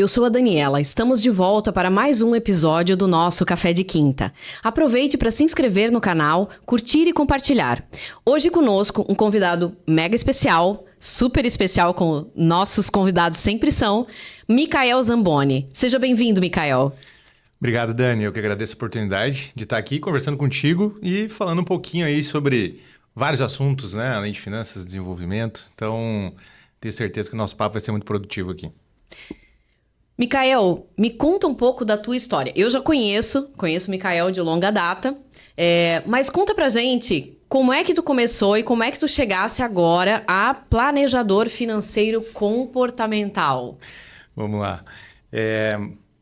eu sou a Daniela. Estamos de volta para mais um episódio do nosso Café de Quinta. Aproveite para se inscrever no canal, curtir e compartilhar. Hoje conosco um convidado mega especial, super especial, como nossos convidados sempre são, Micael Zamboni. Seja bem-vindo, Micael. Obrigado, Dani. Eu que agradeço a oportunidade de estar aqui conversando contigo e falando um pouquinho aí sobre vários assuntos, né? Além de finanças, desenvolvimento. Então, tenho certeza que o nosso papo vai ser muito produtivo aqui. Micael, me conta um pouco da tua história. Eu já conheço o Micael de longa data, mas conta pra gente como é que tu começou e como é que tu chegasse agora a planejador financeiro comportamental. Vamos lá.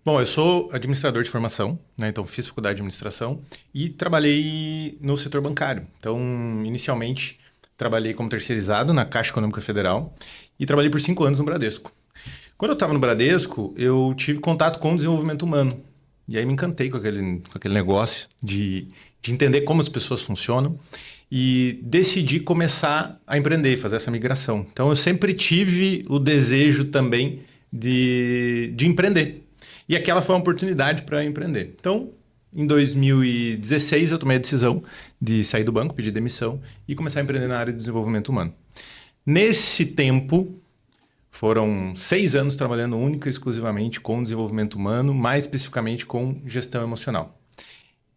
Bom, eu sou administrador de formação, né? Então fiz faculdade de administração e trabalhei no setor bancário. Então, inicialmente, trabalhei como terceirizado na Caixa Econômica Federal e trabalhei por 5 anos no Bradesco. Quando eu estava no Bradesco, eu tive contato com o desenvolvimento humano. E aí me encantei com aquele negócio de entender como as pessoas funcionam e decidi começar a empreender, fazer essa migração. Então, eu sempre tive o desejo também de empreender. E aquela foi uma oportunidade para empreender. Então, em 2016, eu tomei a decisão de sair do banco, pedir demissão e começar a empreender na área de desenvolvimento humano. Nesse tempo, foram 6 anos trabalhando única e exclusivamente com desenvolvimento humano, mais especificamente com gestão emocional.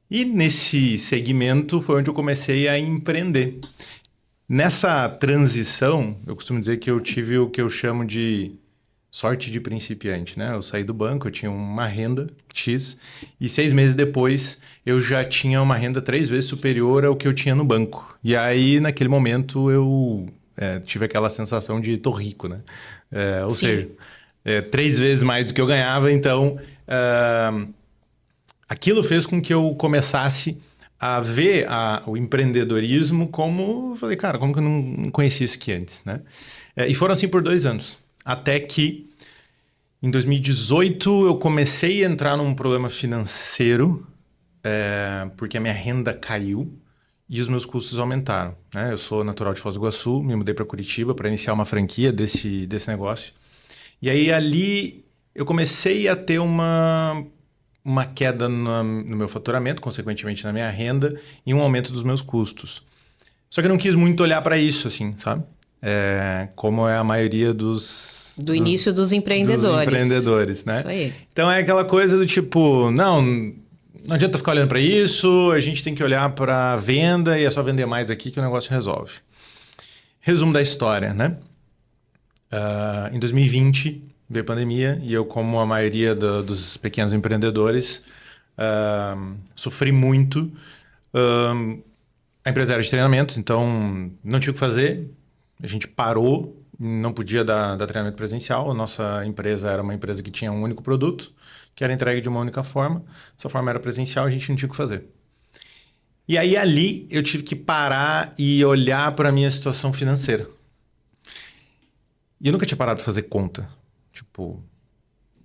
E nesse segmento foi onde eu comecei a empreender. Nessa transição, eu costumo dizer que eu tive o que eu chamo de sorte de principiante, né? Eu saí do banco, eu tinha uma renda X e 6 meses depois eu já tinha uma renda 3 vezes superior ao que eu tinha no banco. E aí, naquele momento, eu tive aquela sensação de tô rico, né? Ou seja, 3 vezes mais do que eu ganhava. Então, aquilo fez com que eu começasse a ver o empreendedorismo como... Eu falei, cara, como que eu não conhecia isso aqui antes, né? E foram assim por 2 anos. Até que, em 2018, eu comecei a entrar num problema financeiro, porque a minha renda caiu e os meus custos aumentaram, né? Eu sou natural de Foz do Iguaçu, me mudei para Curitiba para iniciar uma franquia desse negócio. E aí, ali, eu comecei a ter uma queda no meu faturamento, consequentemente na minha renda, e um aumento dos meus custos. Só que eu não quis muito olhar para isso, assim, sabe? Como é a maioria do início dos empreendedores. Dos empreendedores, né? Isso aí. Então é aquela coisa do tipo, não adianta ficar olhando para isso, a gente tem que olhar para venda e é só vender mais aqui que o negócio resolve. Resumo da história, né? Em 2020 veio a pandemia e eu, como a maioria dos pequenos empreendedores, sofri muito. A empresa era de treinamentos, então não tinha o que fazer. A gente parou, não podia dar treinamento presencial. A nossa empresa era uma empresa que tinha um único produto, que era entregue de uma única forma. Essa forma era presencial, a gente não tinha o que fazer. E aí, ali, eu tive que parar e olhar para a minha situação financeira. E eu nunca tinha parado para fazer conta. Tipo,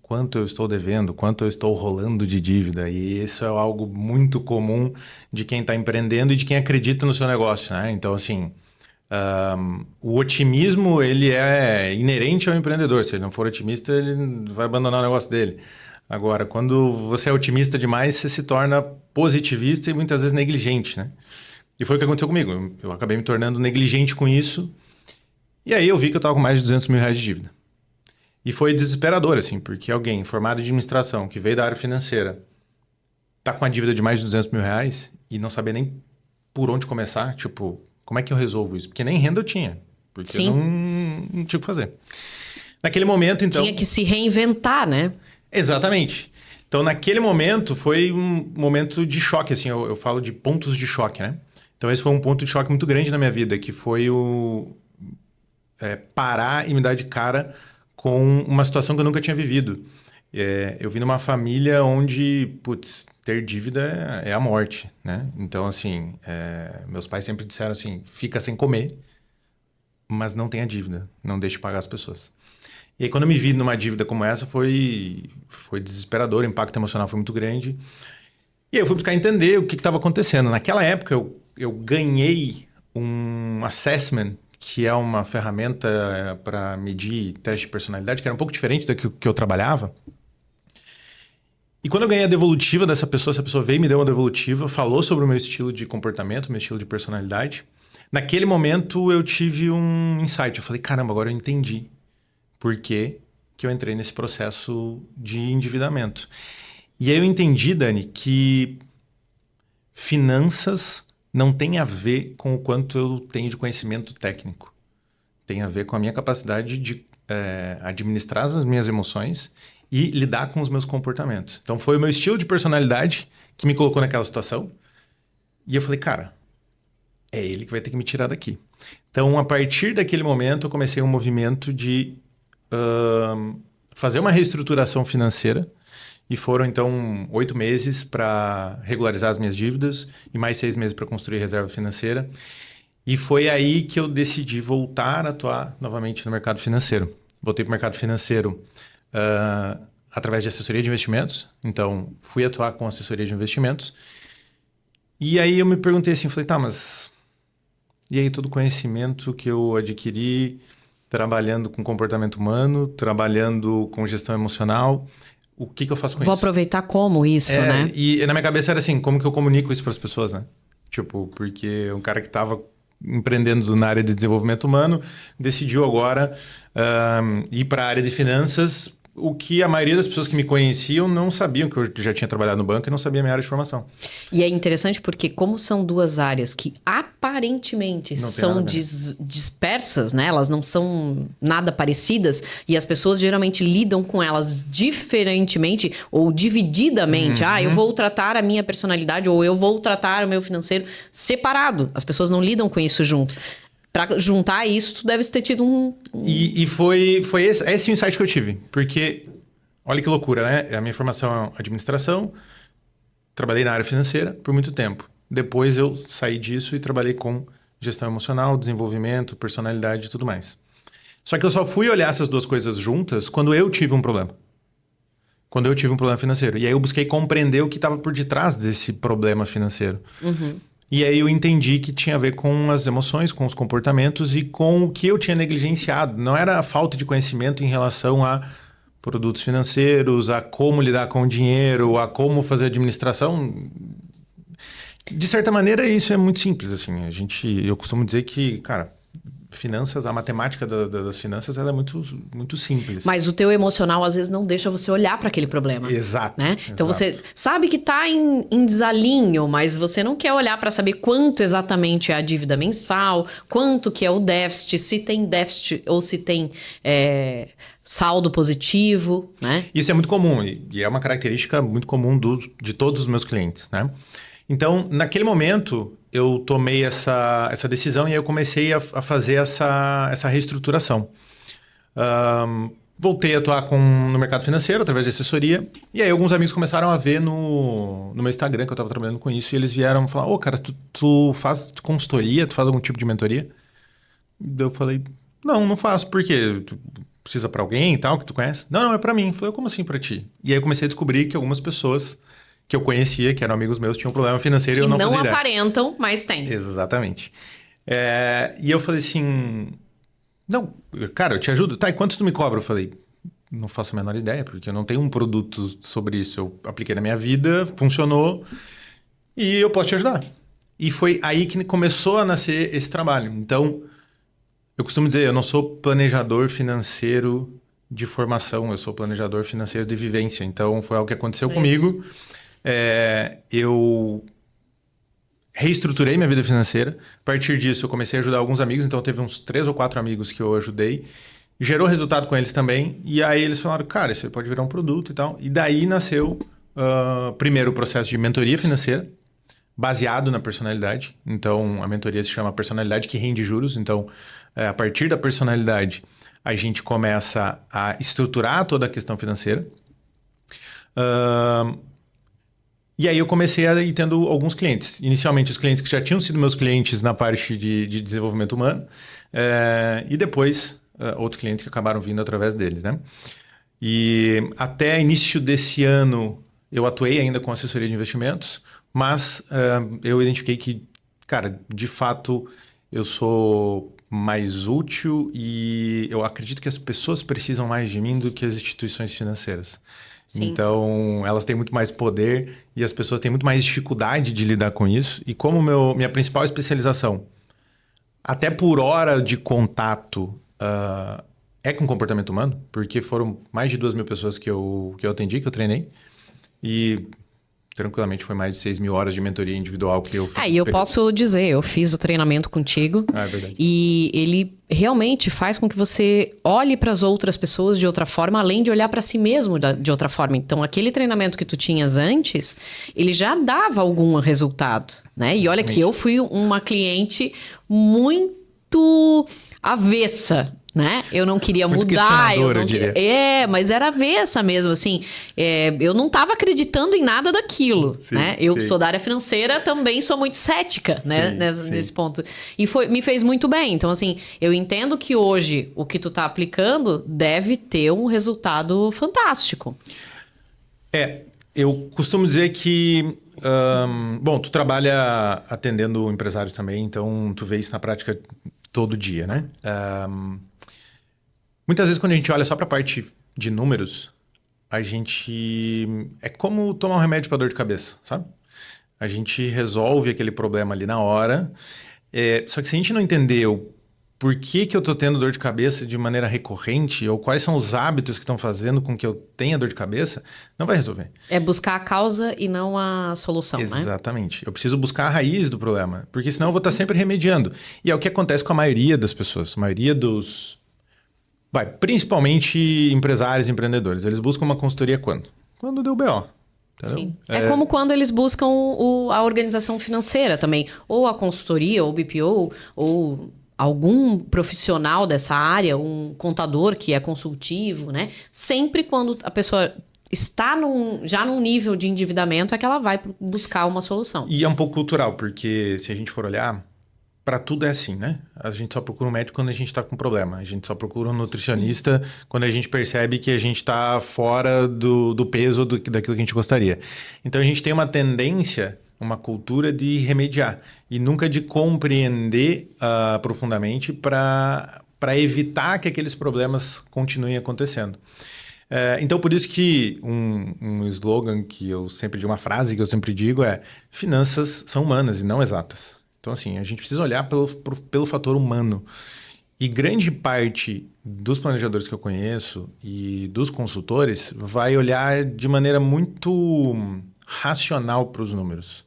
quanto eu estou devendo, quanto eu estou rolando de dívida. E isso é algo muito comum de quem está empreendendo e de quem acredita no seu negócio, né? Então, assim... o otimismo, ele é inerente ao empreendedor. Se ele não for otimista, ele vai abandonar o negócio dele. Agora, quando você é otimista demais, você se torna positivista e muitas vezes negligente, né? E foi o que aconteceu comigo. Eu acabei me tornando negligente com isso. E aí eu vi que eu estava com mais de 200 mil reais de dívida. E foi desesperador, assim, porque alguém formado em administração, que veio da área financeira, tá com uma dívida de mais de 200 mil reais e não saber nem por onde começar, tipo... Como é que eu resolvo isso? Porque nem renda eu tinha. Porque Sim. eu não tinha o que fazer. Naquele momento, então... Tinha que se reinventar, né? Exatamente. Então, naquele momento, foi um momento de choque, assim. Eu falo de pontos de choque, né? Então, esse foi um ponto de choque muito grande na minha vida, que foi parar e me dar de cara com uma situação que eu nunca tinha vivido. Eu vim numa família onde, ter dívida é a morte, né? Então, assim, meus pais sempre disseram assim, fica sem comer, mas não tenha dívida, não deixe de pagar as pessoas. E aí, quando eu me vi numa dívida como essa, foi desesperador, o impacto emocional foi muito grande. E aí eu fui buscar entender o que estava acontecendo. Naquela época, eu ganhei um assessment, que é uma ferramenta para medir teste de personalidade, que era um pouco diferente do que eu trabalhava. E quando eu ganhei a devolutiva dessa pessoa, essa pessoa veio e me deu uma devolutiva, falou sobre o meu estilo de comportamento, meu estilo de personalidade. Naquele momento eu tive um insight. Eu falei, caramba, agora eu entendi por que eu entrei nesse processo de endividamento. E aí eu entendi, Dani, que finanças não tem a ver com o quanto eu tenho de conhecimento técnico. Tem a ver com a minha capacidade de administrar as minhas emoções e lidar com os meus comportamentos. Então foi o meu estilo de personalidade que me colocou naquela situação. E eu falei, cara, é ele que vai ter que me tirar daqui. Então, a partir daquele momento, eu comecei um movimento de fazer uma reestruturação financeira. E foram, então, 8 meses para regularizar as minhas dívidas e mais 6 meses para construir reserva financeira. E foi aí que eu decidi voltar a atuar novamente no mercado financeiro. Voltei para o mercado financeiro através de assessoria de investimentos. Então, fui atuar com assessoria de investimentos. E aí eu me perguntei assim, falei, tá, mas... E aí todo o conhecimento que eu adquiri trabalhando com comportamento humano, trabalhando com gestão emocional, o que eu faço com isso? Vou aproveitar como isso, né? E na minha cabeça era assim, como que eu comunico isso para as pessoas, né? Tipo, porque um cara que estava empreendendo na área de desenvolvimento humano decidiu agora ir para a área de finanças, o que a maioria das pessoas que me conheciam não sabiam que eu já tinha trabalhado no banco e não sabia a minha área de formação. E é interessante porque como são duas áreas que aparentemente são dispersas, né? Elas não são nada parecidas e as pessoas geralmente lidam com elas diferentemente ou divididamente. Eu vou tratar a minha personalidade ou eu vou tratar o meu financeiro separado. As pessoas não lidam com isso junto. Pra juntar isso, tu deve ter tido E foi esse o insight que eu tive. Porque, olha que loucura, né? A minha formação é administração, trabalhei na área financeira por muito tempo. Depois eu saí disso e trabalhei com gestão emocional, desenvolvimento, personalidade e tudo mais. Só que eu só fui olhar essas duas coisas juntas quando eu tive um problema. Quando eu tive um problema financeiro. E aí eu busquei compreender o que estava por detrás desse problema financeiro. E aí eu entendi que tinha a ver com as emoções, com os comportamentos e com o que eu tinha negligenciado. Não era a falta de conhecimento em relação a produtos financeiros, a como lidar com o dinheiro, a como fazer administração. De certa maneira, isso é muito simples, assim. Eu costumo dizer que, cara, finanças, a matemática das finanças, ela é muito, muito simples. Mas o teu emocional, às vezes, não deixa você olhar para aquele problema. Exato. Né? Então, você sabe que tá em desalinho, mas você não quer olhar para saber quanto exatamente é a dívida mensal, quanto que é o déficit, se tem déficit ou se tem saldo positivo, né? Isso é muito comum e é uma característica muito comum de todos os meus clientes, né? Então, naquele momento, eu tomei essa decisão e aí eu comecei a fazer essa reestruturação. Voltei a atuar no mercado financeiro através de assessoria. E aí alguns amigos começaram a ver no meu Instagram que eu estava trabalhando com isso. E eles vieram falar, cara, tu faz consultoria? Tu faz algum tipo de mentoria? Eu falei, não faço. Por quê? Tu precisa para alguém e tal, que tu conhece? Não, é para mim. Eu falei, como assim para ti? E aí eu comecei a descobrir que algumas pessoas que eu conhecia, que eram amigos meus, tinham um problema financeiro e eu não fazia ideia. Que não aparentam, mas tem. Exatamente. E eu falei assim... Não, cara, eu te ajudo. Tá, e quanto tu me cobra? Eu falei, não faço a menor ideia, porque eu não tenho um produto sobre isso. Eu apliquei na minha vida, funcionou e eu posso te ajudar. E foi aí que começou a nascer esse trabalho. Então, eu costumo dizer, eu não sou planejador financeiro de formação, eu sou planejador financeiro de vivência. Então, foi algo que aconteceu comigo. Eu reestruturei minha vida financeira. A partir disso, eu comecei a ajudar alguns amigos. Então, teve uns 3 ou 4 amigos que eu ajudei. Gerou resultado com eles também. E aí, eles falaram, cara, isso pode virar um produto e tal. E daí nasceu, primeiro, o processo de mentoria financeira, baseado na personalidade. Então, a mentoria se chama Personalidade que Rende Juros. Então, a partir da personalidade, a gente começa a estruturar toda a questão financeira. E aí eu comecei a ir tendo alguns clientes. Inicialmente os clientes que já tinham sido meus clientes na parte de desenvolvimento humano. E depois outros clientes que acabaram vindo através deles, né? E até início desse ano eu atuei ainda com assessoria de investimentos. Mas eu identifiquei que, cara, de fato eu sou mais útil e eu acredito que as pessoas precisam mais de mim do que as instituições financeiras. Sim. Então, elas têm muito mais poder e as pessoas têm muito mais dificuldade de lidar com isso. E como minha principal especialização, até por hora de contato, é com comportamento humano, porque foram mais de 2.000 pessoas que eu atendi, que eu treinei. E tranquilamente foi mais de 6.000 horas de mentoria individual que eu fiz. E eu posso dizer, eu fiz o treinamento contigo. É verdade. E ele realmente faz com que você olhe para as outras pessoas de outra forma, além de olhar para si mesmo de outra forma. Então, aquele treinamento que tu tinhas antes, ele já dava algum resultado, né? E olha que eu fui uma cliente muito avessa, né? Eu não queria muito mudar. Eu diria. Mas era avessa mesmo, assim. Eu não estava acreditando em nada daquilo, Sim, né? Eu sim. sou da área financeira, também sou muito cética, né? Nesse ponto. E me fez muito bem. Então, assim, eu entendo que hoje o que tu tá aplicando deve ter um resultado fantástico. Eu costumo dizer que... bom, tu trabalha atendendo empresários também, então tu vê isso na prática todo dia, né? Muitas vezes quando a gente olha só para a parte de números, a gente... É como tomar um remédio para dor de cabeça, sabe? A gente resolve aquele problema ali na hora, só que se a gente não entender o porquê que eu tô tendo dor de cabeça de maneira recorrente, ou quais são os hábitos que estão fazendo com que eu tenha dor de cabeça, não vai resolver. É buscar a causa e não a solução, né? Exatamente. Eu preciso buscar a raiz do problema, porque senão eu vou estar sempre remediando. E é o que acontece com a maioria das pessoas. A maioria dos... principalmente empresários, empreendedores. Eles buscam uma consultoria quando? Quando deu BO. Entendeu? Sim. É como quando eles buscam a organização financeira também. Ou a consultoria, ou o BPO, ou algum profissional dessa área, um contador que é consultivo, né? Sempre quando a pessoa está já num nível de endividamento é que ela vai buscar uma solução. E é um pouco cultural, porque se a gente for olhar, para tudo é assim, né? A gente só procura um médico quando a gente está com problema. A gente só procura um nutricionista quando a gente percebe que a gente está fora do peso daquilo que a gente gostaria. Então a gente tem uma tendência, uma cultura de remediar e nunca de compreender profundamente para evitar que aqueles problemas continuem acontecendo. Então, por isso que um slogan que eu sempre digo, uma frase que eu sempre digo é: finanças são humanas e não exatas. Então, assim, a gente precisa olhar pelo fator humano. E grande parte dos planejadores que eu conheço e dos consultores vai olhar de maneira muito racional para os números.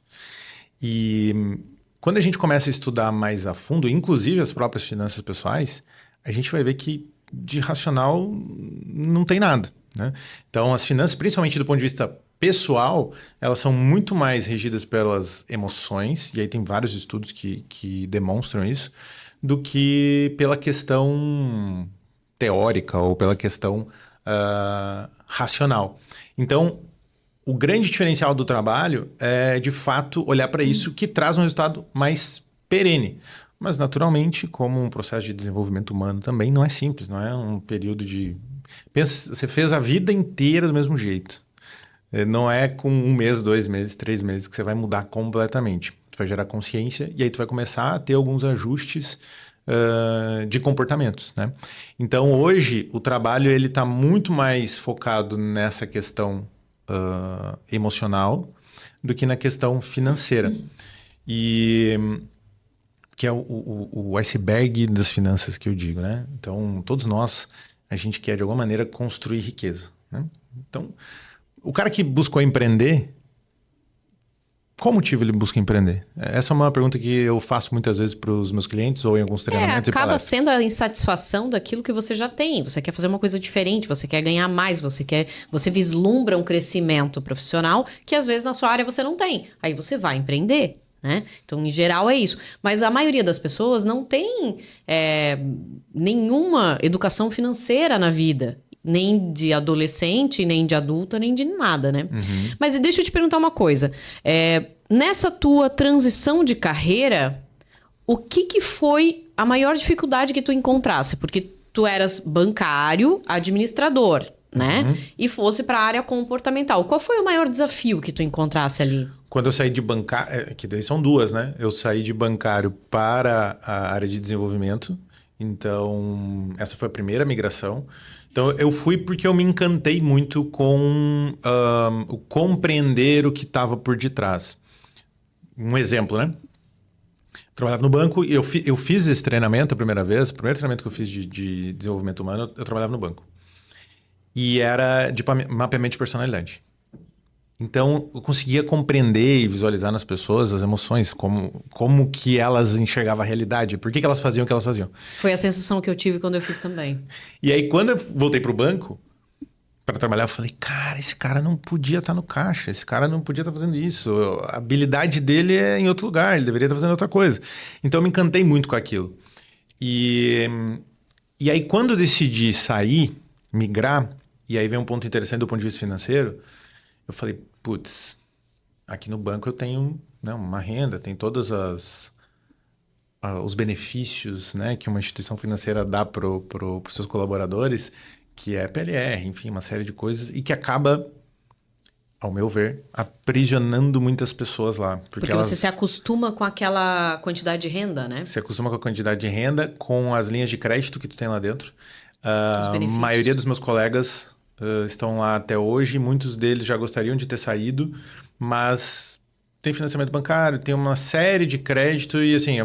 E quando a gente começa a estudar mais a fundo, inclusive as próprias finanças pessoais, a gente vai ver que de racional não tem nada, né? Então, as finanças, principalmente do ponto de vista pessoal, elas são muito mais regidas pelas emoções, e aí tem vários estudos que demonstram isso, do que pela questão teórica ou pela questão racional. Então, o grande diferencial do trabalho é, de fato, olhar para isso que traz um resultado mais perene. Mas, naturalmente, como um processo de desenvolvimento humano também, não é simples, não é um período de... Pensa, você fez a vida inteira do mesmo jeito. Não é com 1 mês, 2 meses, 3 meses que você vai mudar completamente. Tu vai gerar consciência e aí tu vai começar a ter alguns ajustes de comportamentos, né? Então, hoje, o trabalho ele está muito mais focado nessa questão emocional do que na questão financeira. E... que é o iceberg das finanças que eu digo, né? Então, todos nós, a gente quer, de alguma maneira, construir riqueza, né? Então, o cara que buscou empreender, qual motivo ele busca empreender? Essa é uma pergunta que eu faço muitas vezes para os meus clientes ou em alguns treinamentos e palestras. Acaba sendo a insatisfação daquilo que você já tem. Você quer fazer uma coisa diferente, você quer ganhar mais, você vislumbra um crescimento profissional que às vezes na sua área você não tem. Aí você vai empreender. Né? Então, em geral, é isso. Mas a maioria das pessoas não tem nenhuma educação financeira na vida. Nem de adolescente, nem de adulta, nem de nada, né? Uhum. Mas deixa eu te perguntar uma coisa. Nessa tua transição de carreira, o que foi a maior dificuldade que tu encontrasse? Porque tu eras bancário, administrador, né? Uhum. E fosse para a área comportamental. Qual foi o maior desafio que tu encontrasse ali? Quando eu saí de bancário, que daí são duas, né? Eu saí de bancário para a área de desenvolvimento. Então, essa foi a primeira migração. Então, eu fui porque eu me encantei muito com o compreender o que estava por detrás. Um exemplo, né? Trabalhava no banco e eu fiz esse treinamento a primeira vez. O primeiro treinamento que eu fiz de desenvolvimento humano, eu trabalhava no banco. E era de mapeamento de personalidade. Então, eu conseguia compreender e visualizar nas pessoas as emoções, como que elas enxergavam a realidade, por que elas faziam o que elas faziam. Foi a sensação que eu tive quando eu fiz também. E aí, quando eu voltei pro banco para trabalhar, eu falei, cara, esse cara não podia estar no caixa, esse cara não podia estar fazendo isso, a habilidade dele é em outro lugar, ele deveria estar fazendo outra coisa. Então, eu me encantei muito com aquilo. E aí, quando eu decidi sair, migrar, e aí vem um ponto interessante do ponto de vista financeiro, eu falei, putz, aqui no banco eu tenho, né, uma renda, tem todos os benefícios, né, que uma instituição financeira dá para os seus colaboradores, que é PLR, enfim, uma série de coisas, e que acaba, ao meu ver, aprisionando muitas pessoas lá. Porque você se acostuma com aquela quantidade de renda, né? Se acostuma com a quantidade de renda, com as linhas de crédito que tu tem lá dentro. Os A benefícios. maioria dos meus colegas estão lá até hoje, muitos deles já gostariam de ter saído, mas tem financiamento bancário, tem uma série de crédito e assim,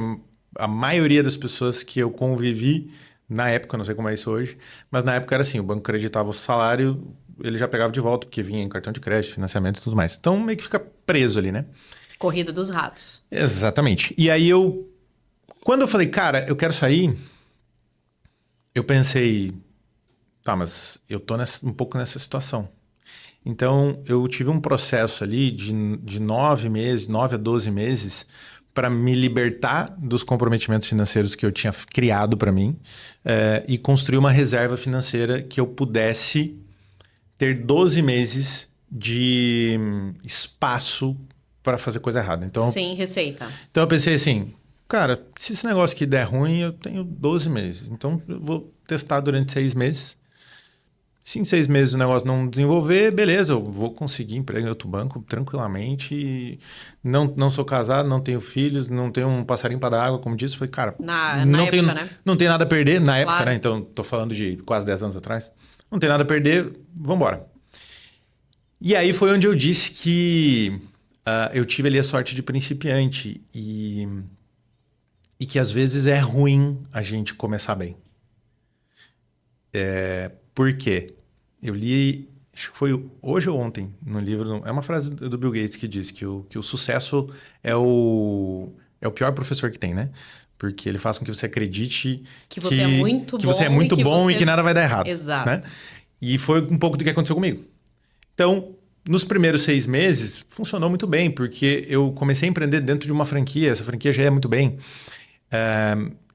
a maioria das pessoas que eu convivi na época, não sei como é isso hoje, mas na época era assim, o banco acreditava o salário, ele já pegava de volta, porque vinha em cartão de crédito, financiamento e tudo mais. Então meio que fica preso ali, né? Corrida dos ratos. Exatamente. E aí quando eu falei, cara, eu quero sair, eu pensei, tá, mas eu tô um pouco nessa situação. Então, eu tive um processo ali de 9 meses, 9 a 12 meses, para me libertar dos comprometimentos financeiros que eu tinha criado para mim e construir uma reserva financeira que eu pudesse ter 12 meses de espaço para fazer coisa errada. Então, Sem receita. Então, eu pensei assim, cara, se esse negócio aqui der ruim, eu tenho 12 meses. Então, eu vou testar durante 6 meses. Se em 6 meses o negócio não desenvolver, beleza, eu vou conseguir emprego em outro banco tranquilamente. Não sou casado, não tenho filhos, não tenho um passarinho para dar água, como disse. Falei, cara, Na época, né? Não tem nada a perder na época, Claro. né? Então, tô falando de quase 10 anos atrás. Não tem nada a perder, vamos embora. E aí foi onde eu disse que eu tive ali a sorte de principiante e que às vezes é ruim a gente começar bem. Por quê? Eu li, acho que foi hoje ou ontem, no livro, é uma frase do Bill Gates que diz que o sucesso é o pior professor que tem, né? Porque ele faz com que você acredite Que você é muito que bom você é muito e que bom você- e que nada vai dar errado. Exato. Né? E foi um pouco do que aconteceu comigo. Então, nos primeiros 6 meses, funcionou muito bem, porque eu comecei a empreender dentro de uma franquia, essa franquia já ia muito bem.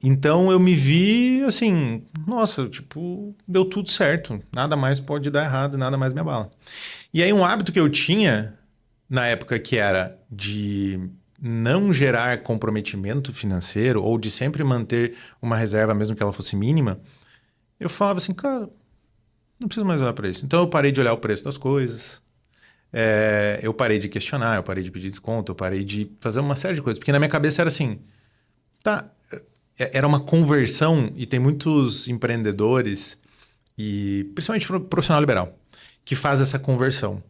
Então eu me vi assim, nossa, tipo, deu tudo certo, nada mais pode dar errado, nada mais me abala. E aí um hábito que eu tinha na época que era de não gerar comprometimento financeiro ou de sempre manter uma reserva mesmo que ela fosse mínima, eu falava assim, cara, não preciso mais olhar para isso. Então eu parei de olhar o preço das coisas, eu parei de questionar, eu parei de pedir desconto, eu parei de fazer uma série de coisas, porque na minha cabeça era assim, tá, era uma conversão e tem muitos empreendedores e principalmente profissional liberal que faz essa conversão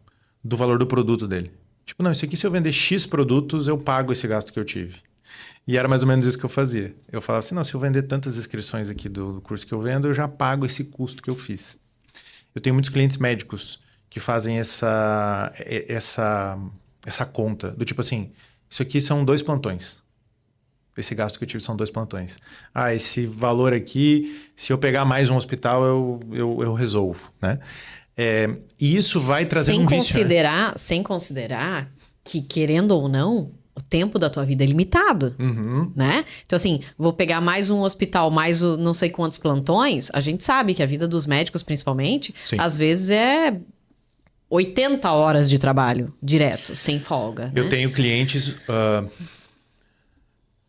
do valor do produto dele. Tipo, não, isso aqui se eu vender X produtos, eu pago esse gasto que eu tive. E era mais ou menos isso que eu fazia. Eu falava assim, não, se eu vender tantas inscrições aqui do curso que eu vendo, eu já pago esse custo que eu fiz. Eu tenho muitos clientes médicos que fazem essa conta, do tipo assim, isso aqui são 2 plantões. Esse gasto que eu tive são 2 plantões. Esse valor aqui, se eu pegar mais um hospital, eu resolvo, né? E isso vai trazer um vício, né? Sem considerar que, querendo ou não, o tempo da tua vida é limitado, né? Então, assim, vou pegar mais um hospital, mais não sei quantos plantões, a gente sabe que a vida dos médicos, principalmente, Sim. às vezes é 80 horas de trabalho direto, sem folga, Eu né? tenho clientes...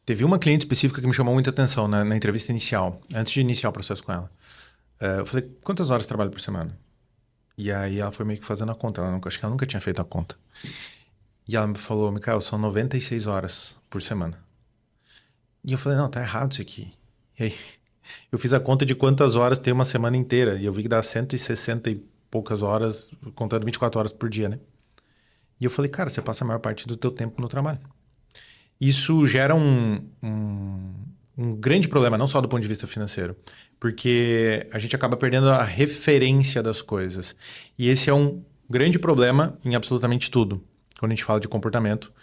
Teve uma cliente específica que me chamou muita atenção na entrevista inicial, antes de iniciar o processo com ela. Eu falei, quantas horas trabalho por semana? E aí ela foi meio que fazendo a conta. Acho que ela nunca tinha feito a conta. E ela me falou, Michael, são 96 horas por semana. E eu falei, não, tá errado isso aqui. E aí Eu fiz a conta de quantas horas tem uma semana inteira. E eu vi que dá 160 e poucas horas, contando 24 horas por dia, né? E eu falei, cara, você passa a maior parte do teu tempo no trabalho. Isso gera um grande problema, não só do ponto de vista financeiro, porque a gente acaba perdendo a referência das coisas. E esse é um grande problema em absolutamente tudo, quando a gente fala de comportamento,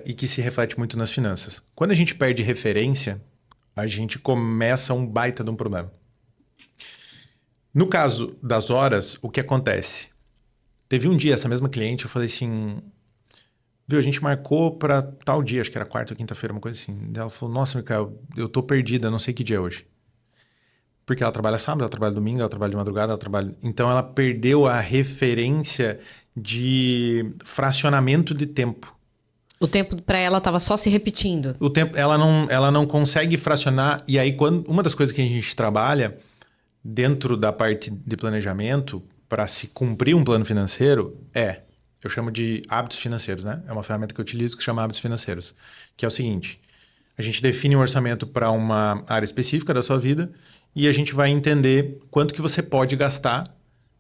e que se reflete muito nas finanças. Quando a gente perde referência, a gente começa um baita de um problema. No caso das horas, o que acontece? Teve um dia, essa mesma cliente, eu falei assim, viu, a gente marcou para tal dia, acho que era quarta ou quinta-feira, uma coisa assim. Ela falou, nossa, Micael, eu tô perdida, não sei que dia é hoje. Porque ela trabalha sábado, ela trabalha domingo, ela trabalha de madrugada, ela trabalha... Então ela perdeu a referência de fracionamento de tempo. O tempo para ela tava só se repetindo. O tempo, ela não consegue fracionar. E aí, uma das coisas que a gente trabalha dentro da parte de planejamento para se cumprir um plano financeiro eu chamo de hábitos financeiros, né? É uma ferramenta que eu utilizo que se chama hábitos financeiros. Que é o seguinte, a gente define um orçamento para uma área específica da sua vida e a gente vai entender quanto que você pode gastar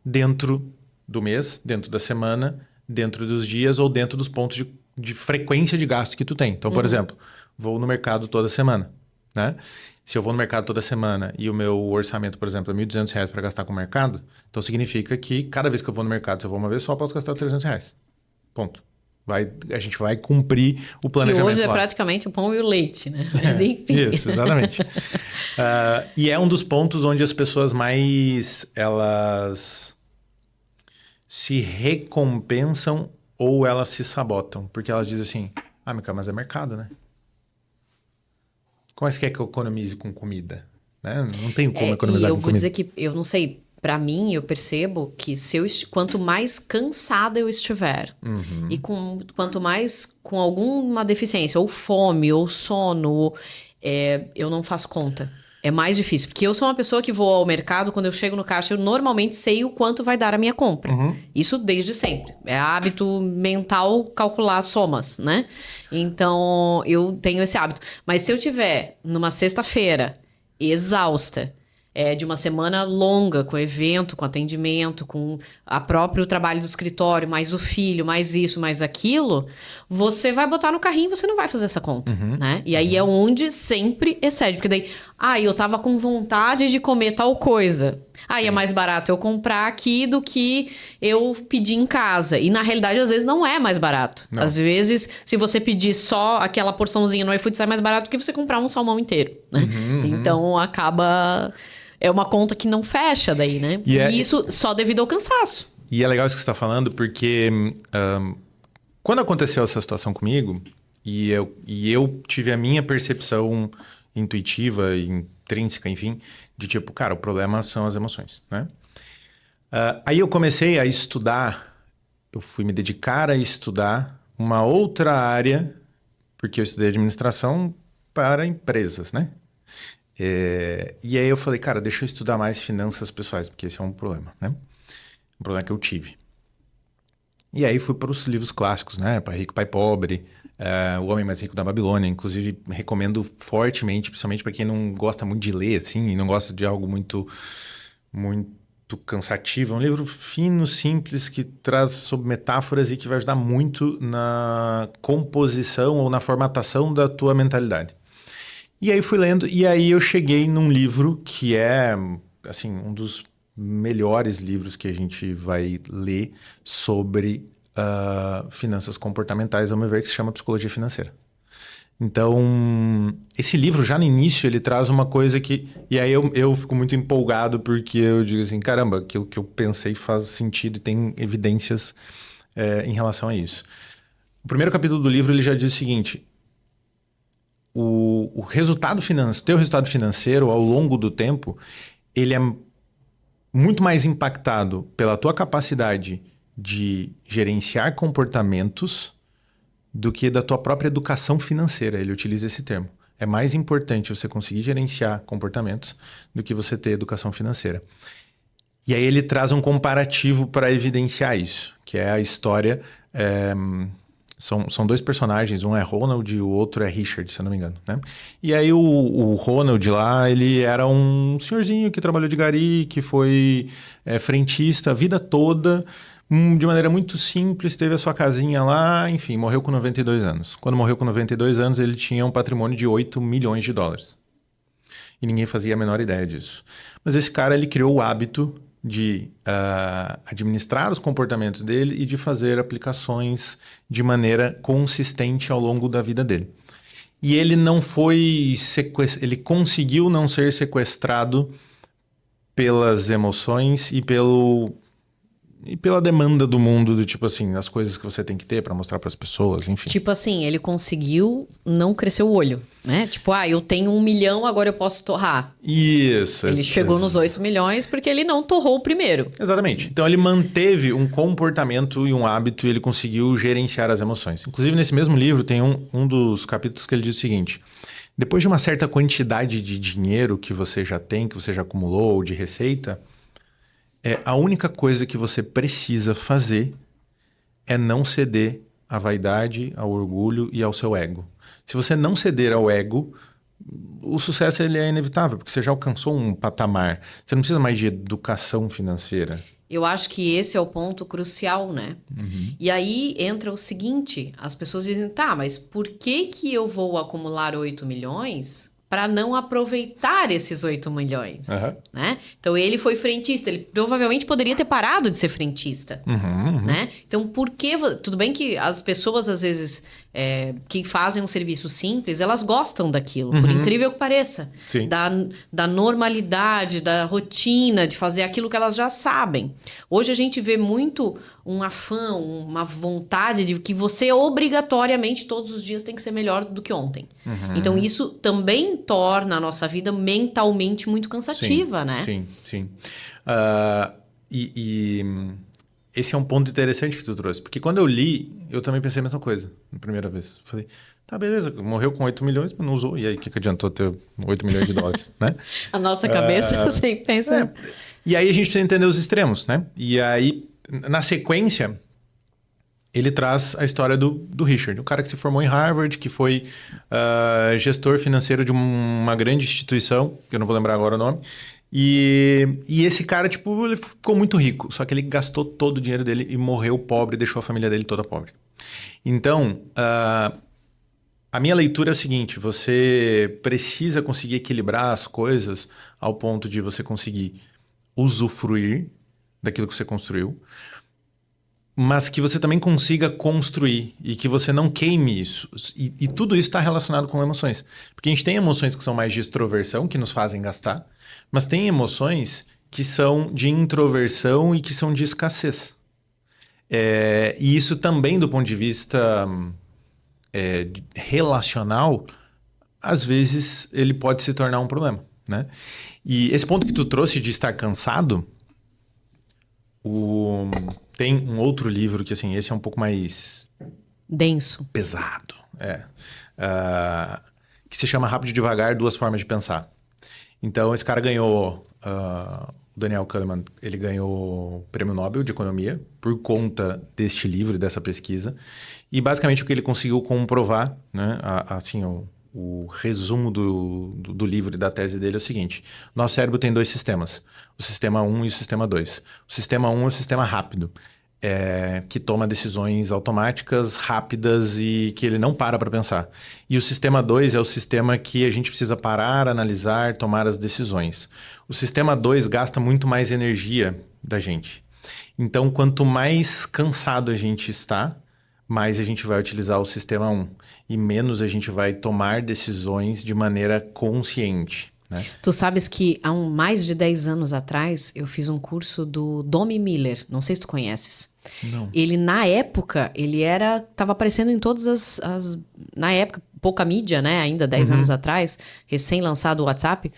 dentro do mês, dentro da semana, dentro dos dias ou dentro dos pontos de frequência de gasto que tu tem. Então, por exemplo, vou no mercado toda semana, né? Se eu vou no mercado toda semana e o meu orçamento, por exemplo, é R$1.200 para gastar com o mercado, então significa que cada vez que eu vou no mercado, se eu vou uma vez só, eu posso gastar R$300. Ponto. A gente vai cumprir o planejamento. Que hoje é praticamente o pão e o leite, né? Mas enfim. Isso, exatamente. E é um dos pontos onde as pessoas mais, elas se recompensam ou elas se sabotam. Porque elas dizem assim, Mica, mas é mercado, né? Como é que você quer que eu economize com comida? Né? Não tenho como economizar com comida. E eu vou dizer que, eu não sei, pra mim, eu percebo que quanto mais cansada eu estiver, e quanto mais com alguma deficiência, ou fome, ou sono, eu não faço conta. É mais difícil, porque eu sou uma pessoa que vou ao mercado, quando eu chego no caixa, eu normalmente sei o quanto vai dar a minha compra. Isso desde sempre. É hábito mental calcular somas, né? Então, eu tenho esse hábito. Mas se eu tiver numa sexta-feira exausta, de uma semana longa, com evento, com atendimento, com o próprio trabalho do escritório, mais o filho, mais isso, mais aquilo, você vai botar no carrinho e você não vai fazer essa conta, né? E aí é onde sempre excede. Porque daí, eu tava com vontade de comer tal coisa. Aí é mais barato eu comprar aqui do que eu pedir em casa. E na realidade, às vezes, não é mais barato. Não. Às vezes, se você pedir só aquela porçãozinha no iFood, sai mais barato do que você comprar um salmão inteiro, né? Então, acaba... É uma conta que não fecha daí, né? E isso só devido ao cansaço. E é legal isso que você está falando, porque quando aconteceu essa situação comigo, e eu tive a minha percepção intuitiva, intrínseca, enfim, de tipo, cara, o problema são as emoções, né? Aí eu comecei a estudar, eu fui me dedicar a estudar uma outra área, porque eu estudei administração para empresas, né? E aí eu falei, cara, deixa eu estudar mais finanças pessoais, porque esse é um problema, né? Um problema que eu tive. E aí fui para os livros clássicos, né? Pai Rico, Pai Pobre, O Homem Mais Rico da Babilônia. Inclusive, recomendo fortemente, principalmente para quem não gosta muito de ler, assim, e não gosta de algo muito, muito cansativo. É um livro fino, simples, que traz sobre metáforas e que vai ajudar muito na composição ou na formatação da tua mentalidade. E aí fui lendo, e aí eu cheguei num livro que é, assim, um dos melhores livros que a gente vai ler sobre finanças comportamentais, ao meu ver, que se chama Psicologia Financeira. Então, esse livro, já no início, ele traz uma coisa que... E aí eu fico muito empolgado, porque eu digo assim, caramba, aquilo que eu pensei faz sentido e tem evidências em relação a isso. O primeiro capítulo do livro, ele já diz o seguinte... O resultado financeiro, teu resultado financeiro ao longo do tempo, ele é muito mais impactado pela tua capacidade de gerenciar comportamentos do que da tua própria educação financeira. Ele utiliza esse termo. É mais importante você conseguir gerenciar comportamentos do que você ter educação financeira. E aí ele traz um comparativo para evidenciar isso, que é a história São dois personagens, um é Ronald e o outro é Richard, se eu não me engano, né? E aí o Ronald lá, ele era um senhorzinho que trabalhou de gari, que foi frentista a vida toda, de maneira muito simples, teve a sua casinha lá, enfim, morreu com 92 anos. Quando morreu com 92 anos, ele tinha um patrimônio de 8 milhões de dólares. E ninguém fazia a menor ideia disso. Mas esse cara, ele criou o hábito de administrar os comportamentos dele e de fazer aplicações de maneira consistente ao longo da vida dele. E ele não foi ele conseguiu não ser sequestrado pelas emoções e pela demanda do mundo, do tipo assim, as coisas que você tem que ter para mostrar para as pessoas, enfim. Tipo assim, ele conseguiu não crescer o olho, né? Tipo, eu tenho 1 milhão, agora eu posso torrar. Isso. Ele chegou nos 8 milhões porque ele não torrou o primeiro. Exatamente. Então ele manteve um comportamento e um hábito e ele conseguiu gerenciar as emoções. Inclusive, nesse mesmo livro tem um dos capítulos que ele diz o seguinte: depois de uma certa quantidade de dinheiro que você já tem, que você já acumulou, ou de receita, a única coisa que você precisa fazer é não ceder à vaidade, ao orgulho e ao seu ego. Se você não ceder ao ego, o sucesso ele é inevitável, porque você já alcançou um patamar. Você não precisa mais de educação financeira. Eu acho que esse é o ponto crucial, né? Uhum. E aí entra o seguinte, as pessoas dizem, tá, mas por que eu vou acumular 8 milhões para não aproveitar esses 8 milhões, né? Então, ele foi frentista, ele provavelmente poderia ter parado de ser frentista, né? Então, por que... Tudo bem que as pessoas, às vezes, que fazem um serviço simples, elas gostam daquilo, por incrível que pareça. Sim. Da normalidade, da rotina, de fazer aquilo que elas já sabem. Hoje, a gente vê muito um afã, uma vontade de que você obrigatoriamente, todos os dias, tem que ser melhor do que ontem. Então, isso também torna a nossa vida mentalmente muito cansativa, né? Sim. Esse é um ponto interessante que tu trouxe. Porque quando eu li, eu também pensei a mesma coisa, na primeira vez. Falei, tá, beleza, morreu com 8 milhões, mas não usou. E aí, o que adiantou ter 8 milhões de dólares, né? A nossa cabeça sempre pensa... E aí, a gente precisa entender os extremos, né? E aí, na sequência... ele traz a história do Richard, o cara que se formou em Harvard, que foi gestor financeiro de uma grande instituição, que eu não vou lembrar agora o nome. E esse cara, tipo, ele ficou muito rico, só que ele gastou todo o dinheiro dele e morreu pobre, deixou a família dele toda pobre. Então, a minha leitura é o seguinte: você precisa conseguir equilibrar as coisas ao ponto de você conseguir usufruir daquilo que você construiu, mas que você também consiga construir e que você não queime isso. E tudo isso está relacionado com emoções. Porque a gente tem emoções que são mais de extroversão, que nos fazem gastar, mas tem emoções que são de introversão e que são de escassez. E isso também, do ponto de vista relacional, às vezes ele pode se tornar um problema, né? E esse ponto que tu trouxe de estar cansado... Tem um outro livro que, assim, esse é um pouco mais... denso. Pesado, que se chama Rápido e Devagar, Duas Formas de Pensar. Então, esse cara ganhou... o Daniel Kahneman, ele ganhou o Prêmio Nobel de Economia por conta deste livro e dessa pesquisa. E, basicamente, o que ele conseguiu comprovar, né, assim, o resumo do livro e da tese dele é o seguinte: nosso cérebro tem 2 sistemas, o sistema 1 e o sistema 2. O sistema 1 é o sistema rápido, que toma decisões automáticas, rápidas e que ele não para pensar. E o sistema 2 é o sistema que a gente precisa parar, analisar, tomar as decisões. O sistema 2 gasta muito mais energia da gente. Então, quanto mais cansado a gente está, mais a gente vai utilizar o sistema 1 e menos a gente vai tomar decisões de maneira consciente, né? Tu sabes que há mais de 10 anos atrás eu fiz um curso do Domi Miller, não sei se tu conheces. Não. Ele, na época, tava aparecendo em todas na época, pouca mídia, né, ainda 10 anos atrás, recém-lançado o WhatsApp,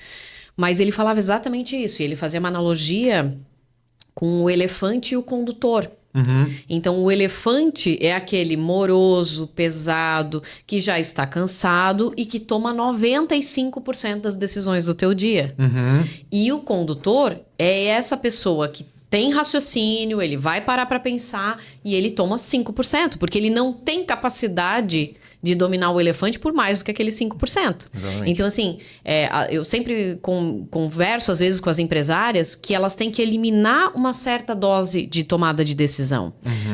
mas ele falava exatamente isso, e ele fazia uma analogia com o elefante e o condutor. Então, o elefante é aquele moroso, pesado, que já está cansado e que toma 95% das decisões do teu dia. E o condutor é essa pessoa que tem raciocínio, ele vai parar para pensar e ele toma 5%, porque ele não tem capacidade de dominar o elefante por mais do que aquele 5%. Exatamente. Então, assim, eu sempre converso, às vezes, com as empresárias que elas têm que eliminar uma certa dose de tomada de decisão.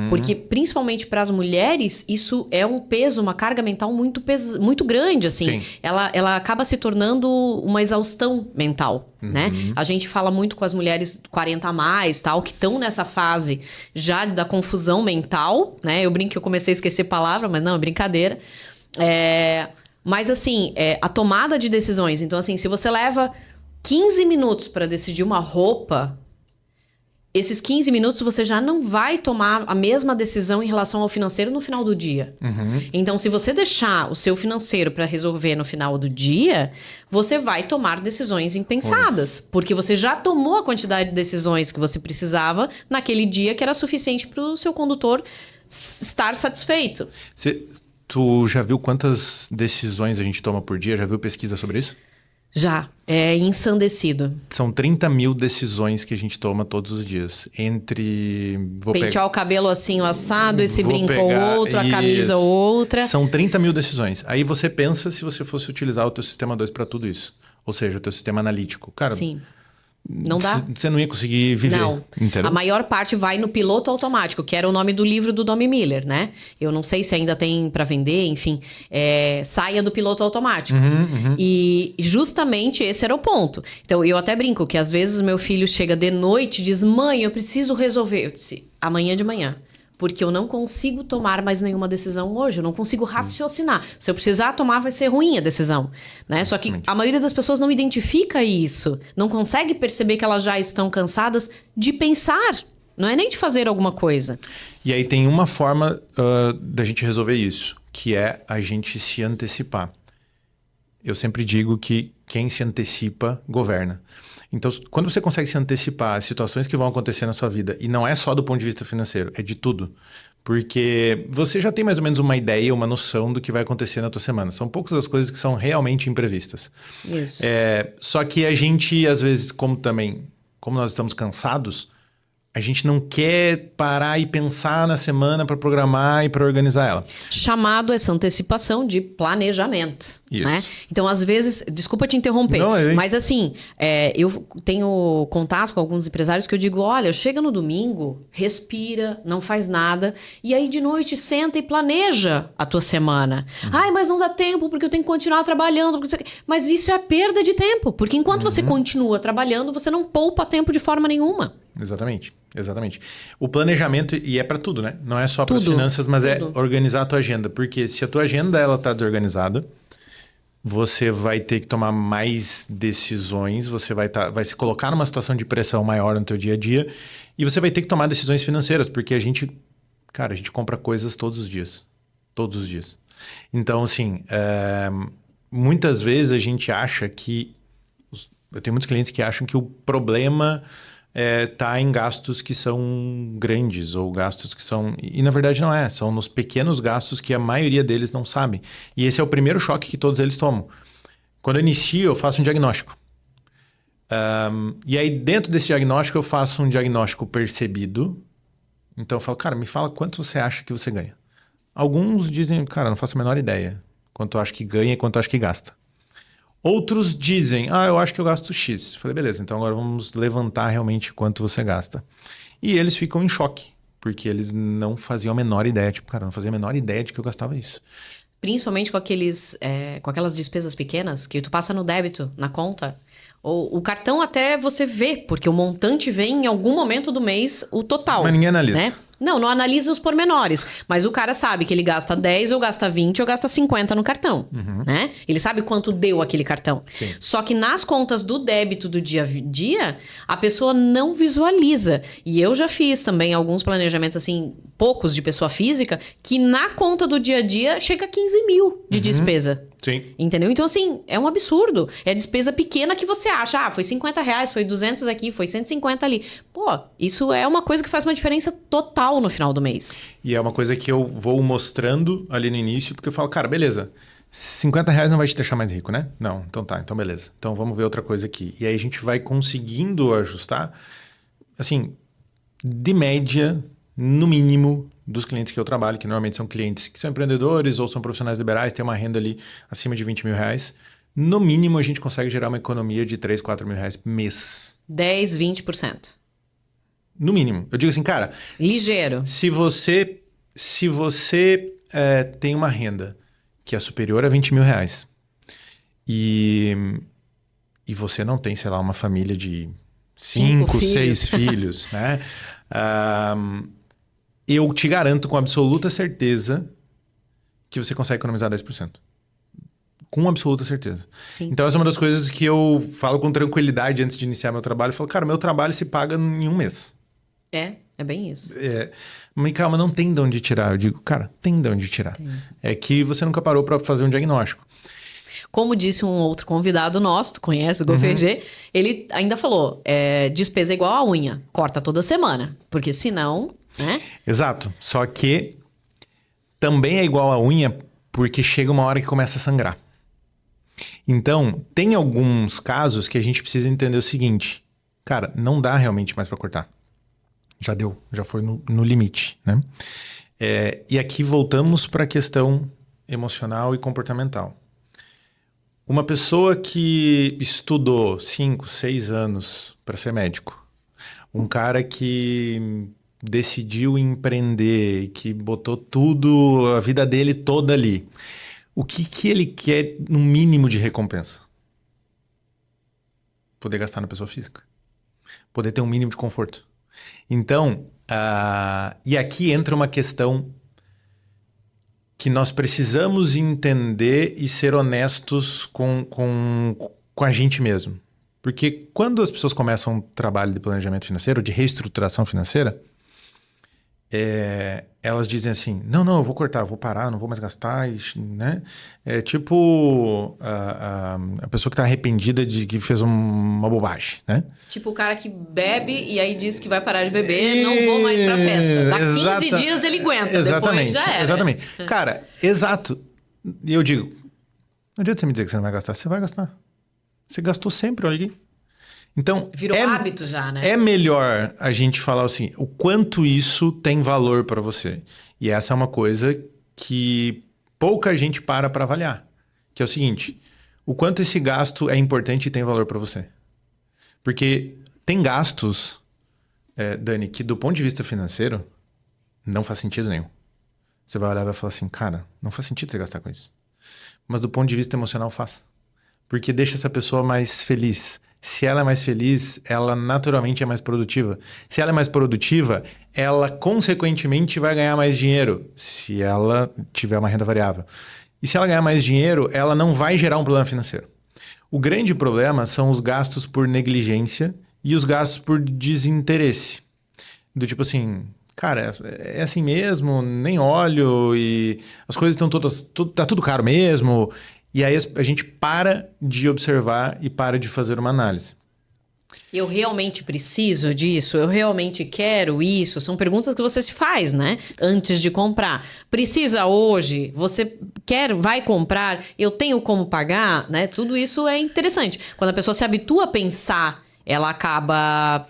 Porque, principalmente para as mulheres, isso é um peso, uma carga mental muito grande, assim. Sim. Ela acaba se tornando uma exaustão mental, né? A gente fala muito com as mulheres 40 a mais, tal, que estão nessa fase já da confusão mental, né? Eu brinco que eu comecei a esquecer palavra, mas não, é brincadeira. Mas assim, a tomada de decisões. Então assim, se você leva 15 minutos para decidir uma roupa, esses 15 minutos você já não vai tomar a mesma decisão em relação ao financeiro no final do dia. Então, se você deixar o seu financeiro para resolver no final do dia, você vai tomar decisões impensadas. Porque você já tomou a quantidade de decisões que você precisava naquele dia que era suficiente para o seu condutor estar satisfeito. Tu já viu quantas decisões a gente toma por dia? Já viu pesquisa sobre isso? Já. É ensandecido. São 30 mil decisões que a gente toma todos os dias. Entre... Pentear o cabelo assim, o assado, esse brinco ou outro, a camisa ou outra. São 30 mil decisões. Aí você pensa se você fosse utilizar o teu sistema 2 para tudo isso. Ou seja, o teu sistema analítico. Cara, sim. Não dá? Você não ia conseguir viver. Não. Entendeu? A maior parte vai no piloto automático, que era o nome do livro do Domi Miller, né? Eu não sei se ainda tem para vender, enfim. Saia do piloto automático. E justamente esse era o ponto. Então, eu até brinco que às vezes o meu filho chega de noite e diz: mãe, eu preciso resolver. Eu disse: amanhã de manhã. Porque eu não consigo tomar mais nenhuma decisão hoje. Eu não consigo raciocinar. Se eu precisar tomar, vai ser ruim a decisão, né? Só que a maioria das pessoas não identifica isso. Não consegue perceber que elas já estão cansadas de pensar. Não é nem de fazer alguma coisa. E aí tem uma forma da gente resolver isso, que é a gente se antecipar. Eu sempre digo que quem se antecipa, governa. Então, quando você consegue se antecipar às situações que vão acontecer na sua vida, e não é só do ponto de vista financeiro, é de tudo. Porque você já tem mais ou menos uma ideia, uma noção do que vai acontecer na tua semana. São poucas as coisas que são realmente imprevistas. Isso. Só que a gente, às vezes, como nós estamos cansados, a gente não quer parar e pensar na semana para programar e para organizar ela. Chamado essa antecipação de planejamento. Isso. Né? Então, às vezes, desculpa te interromper, mas assim, eu tenho contato com alguns empresários que eu digo: olha, chega no domingo, respira, não faz nada, e aí de noite senta e planeja a tua semana. Ai, mas não dá tempo porque eu tenho que continuar trabalhando. Mas isso é perda de tempo, porque enquanto você continua trabalhando, você não poupa tempo de forma nenhuma. Exatamente. O planejamento, e é para tudo, né? Não é só para as finanças, mas é organizar a tua agenda. Porque se a tua agenda ela tá desorganizada, você vai ter que tomar mais decisões, você vai se colocar numa situação de pressão maior no teu dia a dia, e você vai ter que tomar decisões financeiras, porque a gente compra coisas todos os dias. Todos os dias. Então, assim, muitas vezes a gente acha que... Eu tenho muitos clientes que acham que o problema... tá em gastos que são grandes ou gastos que são... E na verdade não é. São nos pequenos gastos que a maioria deles não sabem. E esse é o primeiro choque que todos eles tomam. Quando eu inicio, eu faço um diagnóstico. E aí dentro desse diagnóstico eu faço um diagnóstico percebido. Então eu falo: cara, me fala quanto você acha que você ganha. Alguns dizem: cara, não faço a menor ideia quanto eu acho que ganha e quanto eu acho que gasta. Outros dizem: eu acho que eu gasto X. Falei: beleza, então agora vamos levantar realmente quanto você gasta. E eles ficam em choque, porque eles não faziam a menor ideia. Tipo, cara, eu não fazia a menor ideia de que eu gastava isso. Principalmente com aquelas despesas pequenas que tu passa no débito, na conta. O cartão até você vê, porque o montante vem em algum momento do mês o total. Mas ninguém analisa. Né? Não analisa os pormenores. Mas o cara sabe que ele gasta 10, ou gasta 20, ou gasta 50 no cartão. Né? Ele sabe quanto deu aquele cartão. Sim. Só que nas contas do débito do dia a dia, a pessoa não visualiza. E eu já fiz também alguns planejamentos, assim, poucos de pessoa física, que na conta do dia a dia chega a 15 mil de despesa. Sim. Entendeu? Então, assim, é um absurdo. É despesa pequena que você acha. Foi R$50, foi 200 aqui, foi 150 ali. Pô, isso é uma coisa que faz uma diferença total no final do mês. E é uma coisa que eu vou mostrando ali no início, porque eu falo: cara, beleza, R$50 não vai te deixar mais rico, né? Não, então tá, então beleza. Então vamos ver outra coisa aqui. E aí a gente vai conseguindo ajustar. Assim, de média, no mínimo, dos clientes que eu trabalho, que normalmente são clientes que são empreendedores ou são profissionais liberais, têm uma renda ali acima de 20 mil reais, no mínimo a gente consegue gerar uma economia de 3, 4 mil reais mês. 10, 20%. No mínimo. Eu digo assim, cara... Ligeiro. Se você tem uma renda que é superior a 20 mil reais e você não tem, sei lá, uma família de 5, 6 filhos, né? Eu te garanto com absoluta certeza que você consegue economizar 10%. Com absoluta certeza. Sim. Então, essa é uma das coisas que eu falo com tranquilidade antes de iniciar meu trabalho. Eu falo, cara, meu trabalho se paga em um mês. É bem isso. Mas calma, não tem de onde tirar. Eu digo, cara, tem de onde tirar. Tem. É que você nunca parou para fazer um diagnóstico. Como disse um outro convidado nosso, tu conhece o Gofegê, ele ainda falou, despesa é igual a unha, corta toda semana, porque senão, né? Exato, só que também é igual a unha porque chega uma hora que começa a sangrar. Então, tem alguns casos que a gente precisa entender o seguinte, cara, não dá realmente mais para cortar. Já deu, já foi no limite, né? E aqui voltamos para a questão emocional e comportamental. Uma pessoa que estudou 5, 6 anos para ser médico, um cara que decidiu empreender, que botou tudo, a vida dele toda ali, o que ele quer no mínimo de recompensa? Poder gastar na pessoa física. Poder ter um mínimo de conforto. Então, e aqui entra uma questão que nós precisamos entender e ser honestos com a gente mesmo. Porque quando as pessoas começam um trabalho de planejamento financeiro, de reestruturação financeira, elas dizem assim, não, eu vou cortar, eu vou parar, não vou mais gastar, né? É tipo a pessoa que está arrependida de que fez uma bobagem, né? Tipo o cara que bebe e aí diz que vai parar de beber, não vou mais pra festa. Dá 15 dias ele aguenta, depois já era. Exatamente. Cara, exato. E eu digo, não adianta você me dizer que você não vai gastar, você vai gastar. Você gastou sempre, olha aqui. Então, virou hábito já, né? É melhor a gente falar assim, o quanto isso tem valor para você. E essa é uma coisa que pouca gente para avaliar. Que é o seguinte, o quanto esse gasto é importante e tem valor para você. Porque tem gastos, Dani, que do ponto de vista financeiro, não faz sentido nenhum. Você vai olhar e vai falar assim, cara, não faz sentido você gastar com isso. Mas do ponto de vista emocional faz. Porque deixa essa pessoa mais feliz. Se ela é mais feliz, ela naturalmente é mais produtiva. Se ela é mais produtiva, ela consequentemente vai ganhar mais dinheiro, se ela tiver uma renda variável. E se ela ganhar mais dinheiro, ela não vai gerar um problema financeiro. O grande problema são os gastos por negligência e os gastos por desinteresse. Do tipo assim, cara, é assim mesmo, nem olho e as coisas estão todas... tá tudo caro mesmo... E aí a gente para de observar e para de fazer uma análise. Eu realmente preciso disso? Eu realmente quero isso? São perguntas que você se faz, né? Antes de comprar. Precisa hoje? Você vai comprar? Eu tenho como pagar? Né? Tudo isso é interessante. Quando a pessoa se habitua a pensar, ela acaba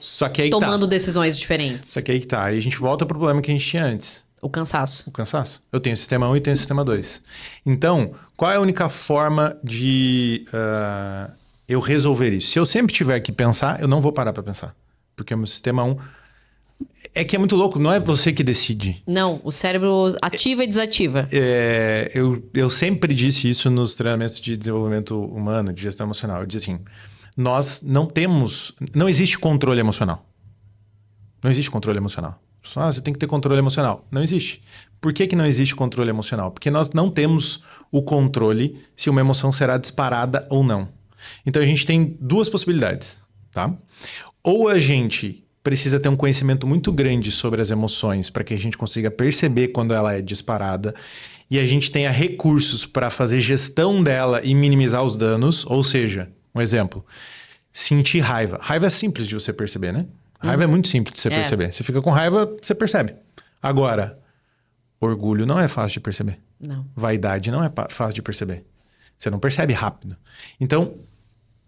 tomando decisões diferentes. Só que aí que tá. Aí a gente volta pro problema que a gente tinha antes. O cansaço. Eu tenho o sistema 1 e tenho o sistema 2. Então, qual é a única forma de eu resolver isso? Se eu sempre tiver que pensar, eu não vou parar para pensar. Porque o meu sistema 1... É que é muito louco, não é você que decide. Não, o cérebro ativa e desativa. Eu sempre disse isso nos treinamentos de desenvolvimento humano, de gestão emocional. Eu disse assim, não existe controle emocional. Não existe controle emocional. Você tem que ter controle emocional. Não existe. Por que não existe controle emocional? Porque nós não temos o controle se uma emoção será disparada ou não. Então a gente tem duas possibilidades, tá? Ou a gente precisa ter um conhecimento muito grande sobre as emoções para que a gente consiga perceber quando ela é disparada e a gente tenha recursos para fazer gestão dela e minimizar os danos. Ou seja, um exemplo, sentir raiva. Raiva é simples de você perceber, né? Raiva é muito simples de você perceber. Você fica com raiva, você percebe. Agora, orgulho não é fácil de perceber. Não. Vaidade não é fácil de perceber. Você não percebe rápido. Então,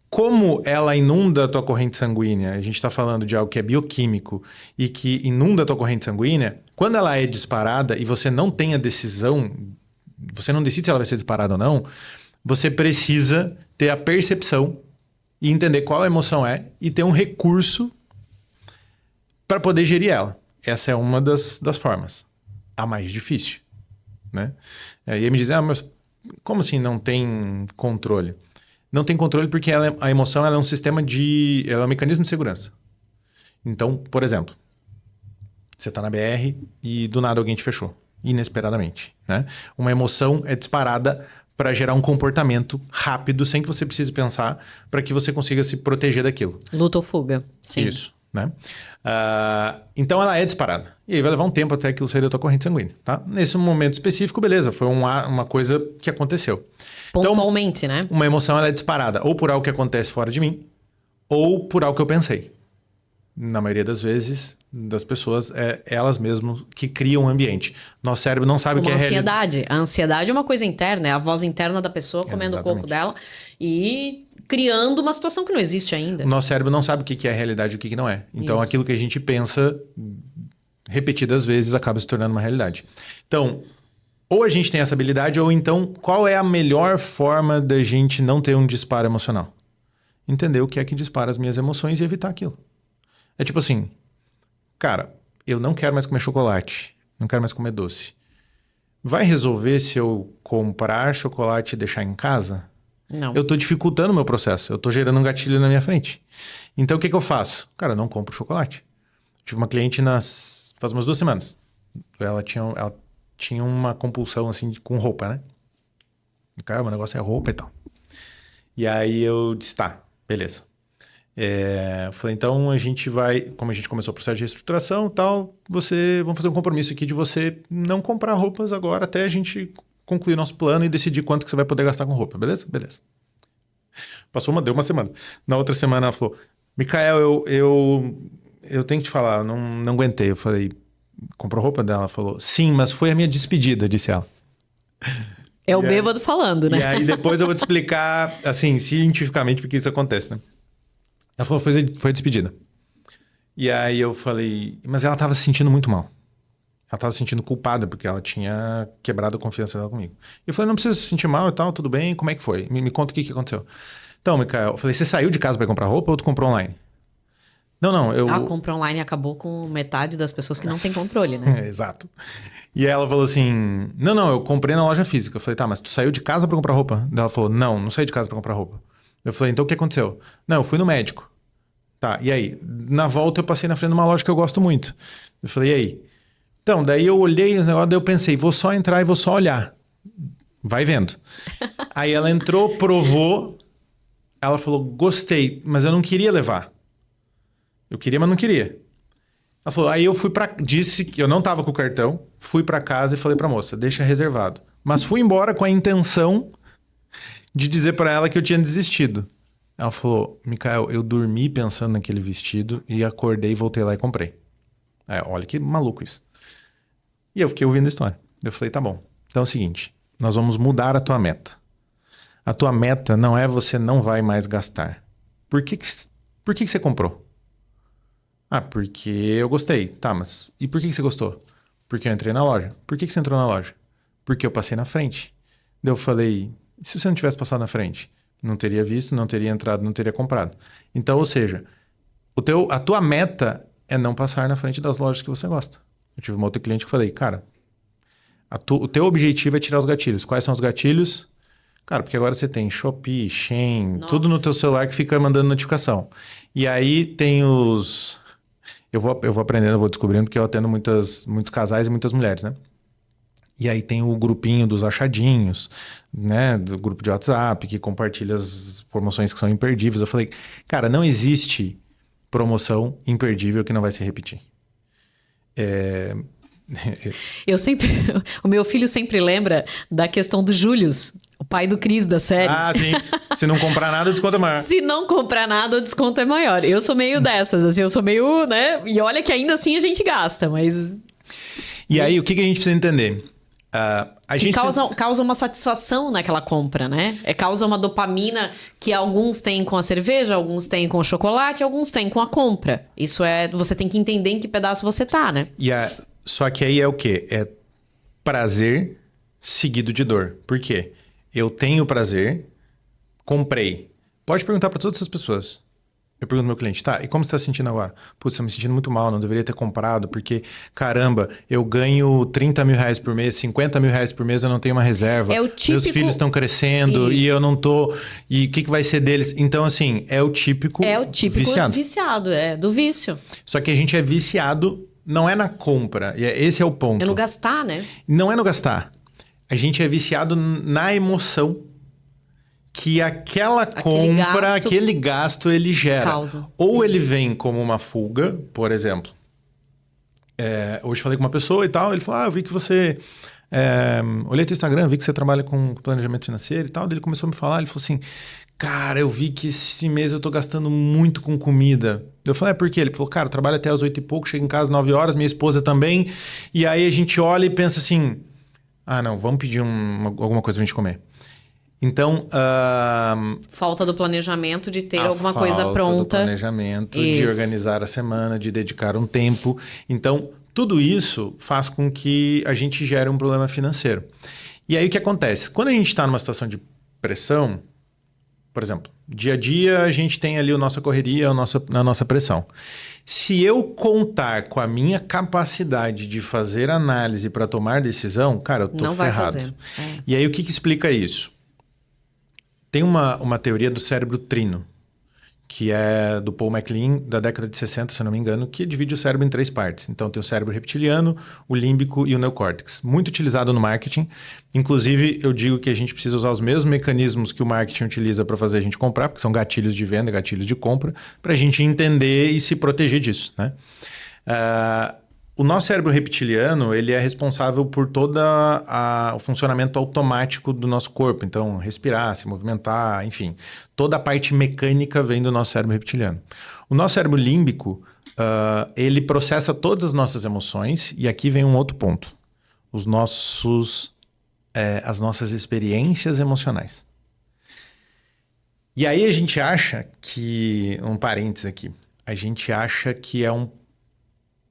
como ela inunda a tua corrente sanguínea, a gente está falando de algo que é bioquímico e que inunda a tua corrente sanguínea, quando ela é disparada e você não tem a decisão, você não decide se ela vai ser disparada ou não, você precisa ter a percepção e entender qual a emoção é e ter um recurso para poder gerir ela. Essa é uma das formas. A mais difícil, né? E aí me dizem, mas como assim não tem controle? Não tem controle porque a emoção ela é um sistema ela é um mecanismo de segurança. Então, por exemplo, você está na BR e do nada alguém te fechou, inesperadamente, né? Uma emoção é disparada para gerar um comportamento rápido, sem que você precise pensar, para que você consiga se proteger daquilo. Luta ou fuga, sim. Isso, né? Então ela é disparada. E aí vai levar um tempo até aquilo sair da tua corrente sanguínea, tá? Nesse momento específico, beleza, foi uma coisa que aconteceu. Pontualmente, então, né? Uma emoção ela é disparada ou por algo que acontece fora de mim, ou por algo que eu pensei. Na maioria das vezes, das pessoas, é elas mesmas que criam o ambiente. Nosso cérebro não sabe o que é ansiedade. A ansiedade é uma coisa interna, é a voz interna da pessoa comendo o coco dela e criando uma situação que não existe ainda. O nosso cérebro não sabe o que é realidade e o que não é. Então, aquilo que a gente pensa repetidas vezes acaba se tornando uma realidade. Então, ou a gente tem essa habilidade, ou então, qual é a melhor forma da gente não ter um disparo emocional? Entender o que é que dispara as minhas emoções e evitar aquilo. É tipo assim, cara, eu não quero mais comer chocolate, não quero mais comer doce. Vai resolver se eu comprar chocolate e deixar em casa? Não. Eu tô dificultando o meu processo, eu tô gerando um gatilho na minha frente. Então, o que eu faço? Cara, eu não compro chocolate. Tive uma cliente faz umas 2 semanas. Ela tinha uma compulsão, assim, com roupa, né? Cara, o negócio é roupa e tal. E aí eu disse, tá, beleza. Falei, então a gente vai, como a gente começou o processo de reestruturação e tal, vamos fazer um compromisso aqui de você não comprar roupas agora até a gente concluir nosso plano e decidir quanto que você vai poder gastar com roupa, beleza? Beleza. Deu uma semana. Na outra semana ela falou, Micael, eu tenho que te falar, não aguentei. Eu falei, comprou roupa dela? Ela falou, sim, mas foi a minha despedida, disse ela. É o bêbado falando, né? E aí depois eu vou te explicar, assim, cientificamente porque isso acontece, né? Ela falou, foi despedida. E aí eu falei, mas ela tava se sentindo muito mal. Ela tava se sentindo culpada porque ela tinha quebrado a confiança dela comigo. E eu falei, não precisa se sentir mal e tal, tudo bem, como é que foi? Me conta o que aconteceu. Então, Micael, eu falei, você saiu de casa pra comprar roupa ou tu comprou online? Não, eu... A compra online acabou com metade das pessoas que não tem controle, né? Exato. E aí ela falou assim, não, eu comprei na loja física. Eu falei, tá, mas tu saiu de casa pra comprar roupa? Daí ela falou, não saí de casa pra comprar roupa. Eu falei, então o que aconteceu? Não, eu fui no médico. Tá, e aí? Na volta eu passei na frente de uma loja que eu gosto muito. Eu falei, e aí? Então, daí eu olhei os negócios, daí eu pensei, vou só entrar e vou só olhar. Vai vendo. Aí ela entrou, provou, ela falou, gostei, mas eu não queria levar. Eu queria, mas não queria. Ela falou, aí eu disse que eu não tava com o cartão, fui pra casa e falei pra moça, deixa reservado. Mas fui embora com a intenção de dizer pra ela que eu tinha desistido. Ela falou, Micael, eu dormi pensando naquele vestido e acordei, voltei lá e comprei. Olha que maluco isso. E eu fiquei ouvindo a história. Eu falei, tá bom. Então é o seguinte, nós vamos mudar a tua meta. A tua meta não é você não vai mais gastar. Por que você comprou? Porque eu gostei. Tá, mas e por que você gostou? Porque eu entrei na loja. Por que você entrou na loja? Porque eu passei na frente. Daí eu falei, e se você não tivesse passado na frente? Não teria visto, não teria entrado, não teria comprado. Então, ou seja, a tua meta é não passar na frente das lojas que você gosta. Eu tive uma outra cliente que falei, cara, o teu objetivo é tirar os gatilhos. Quais são os gatilhos? Cara, porque agora você tem Shopee, Shein, tudo no teu celular que fica mandando notificação. E aí tem os... Eu vou aprendendo, eu vou descobrindo, porque eu atendo muitos casais e muitas mulheres, né? E aí tem o grupinho dos achadinhos, né? Do grupo de WhatsApp, que compartilha as promoções que são imperdíveis. Eu falei, cara, não existe promoção imperdível que não vai se repetir. O meu filho sempre lembra da questão do Július, o pai do Cris da série. Ah, sim. Se não comprar nada, o desconto é maior. Se não comprar nada, o desconto é maior. Eu sou meio dessas, assim, eu sou meio, né? E olha que ainda assim a gente gasta, mas... E aí, o que a gente precisa entender? Que causa uma satisfação naquela compra, né? Causa uma dopamina que alguns têm com a cerveja, alguns têm com o chocolate, alguns têm com a compra. Isso você tem que entender em que pedaço você tá, né? Só que aí é o quê? É prazer seguido de dor. Por quê? Eu tenho prazer, comprei. Pode perguntar para todas essas pessoas. Eu pergunto ao meu cliente, tá, e como você tá se sentindo agora? Putz, eu me sentindo muito mal, não deveria ter comprado, porque, caramba, eu ganho 30 mil reais por mês, 50 mil reais por mês, eu não tenho uma reserva. É o típico... Meus filhos estão crescendo e eu não tô... E o que vai ser deles? Então, assim, é o típico viciado, do vício. Só que a gente é viciado, não é na compra, e esse é o ponto. É no gastar, né? Não é no gastar. A gente é viciado na emoção que aquele gasto ele gera. Causa. Ou ele vem como uma fuga, por exemplo. Hoje falei com uma pessoa e tal, ele falou, eu vi que você... olhei teu Instagram, vi que você trabalha com planejamento financeiro e tal. Daí ele começou a me falar, ele falou assim, cara, eu vi que esse mês eu tô gastando muito com comida. Eu falei, por quê? Ele falou, cara, eu trabalho até às 8 e pouco, chego em casa às 9 horas, minha esposa também. E aí a gente olha e pensa assim, não, vamos pedir alguma coisa pra gente comer. Então... falta do planejamento de ter alguma coisa pronta. Falta do planejamento, de organizar a semana, de dedicar um tempo. Então, tudo isso faz com que a gente gere um problema financeiro. E aí, o que acontece? Quando a gente está numa situação de pressão, por exemplo, dia a dia a gente tem ali a nossa correria, a nossa pressão. Se eu contar com a minha capacidade de fazer análise para tomar decisão, cara, eu tô ferrado. E aí, o que explica isso? Tem uma teoria do cérebro trino, que é do Paul MacLean, da década de 60, se eu não me engano, que divide o cérebro em 3 partes. Então, tem o cérebro reptiliano, o límbico e o neocórtex. Muito utilizado no marketing. Inclusive, eu digo que a gente precisa usar os mesmos mecanismos que o marketing utiliza para fazer a gente comprar, porque são gatilhos de venda, gatilhos de compra, para a gente entender e se proteger disso, né? O nosso cérebro reptiliano, ele é responsável por todo o funcionamento automático do nosso corpo. Então, respirar, se movimentar, enfim. Toda a parte mecânica vem do nosso cérebro reptiliano. O nosso cérebro límbico, ele processa todas as nossas emoções. E aqui vem um outro ponto. As nossas experiências emocionais. E aí a gente acha que... Um parênteses aqui. A gente acha que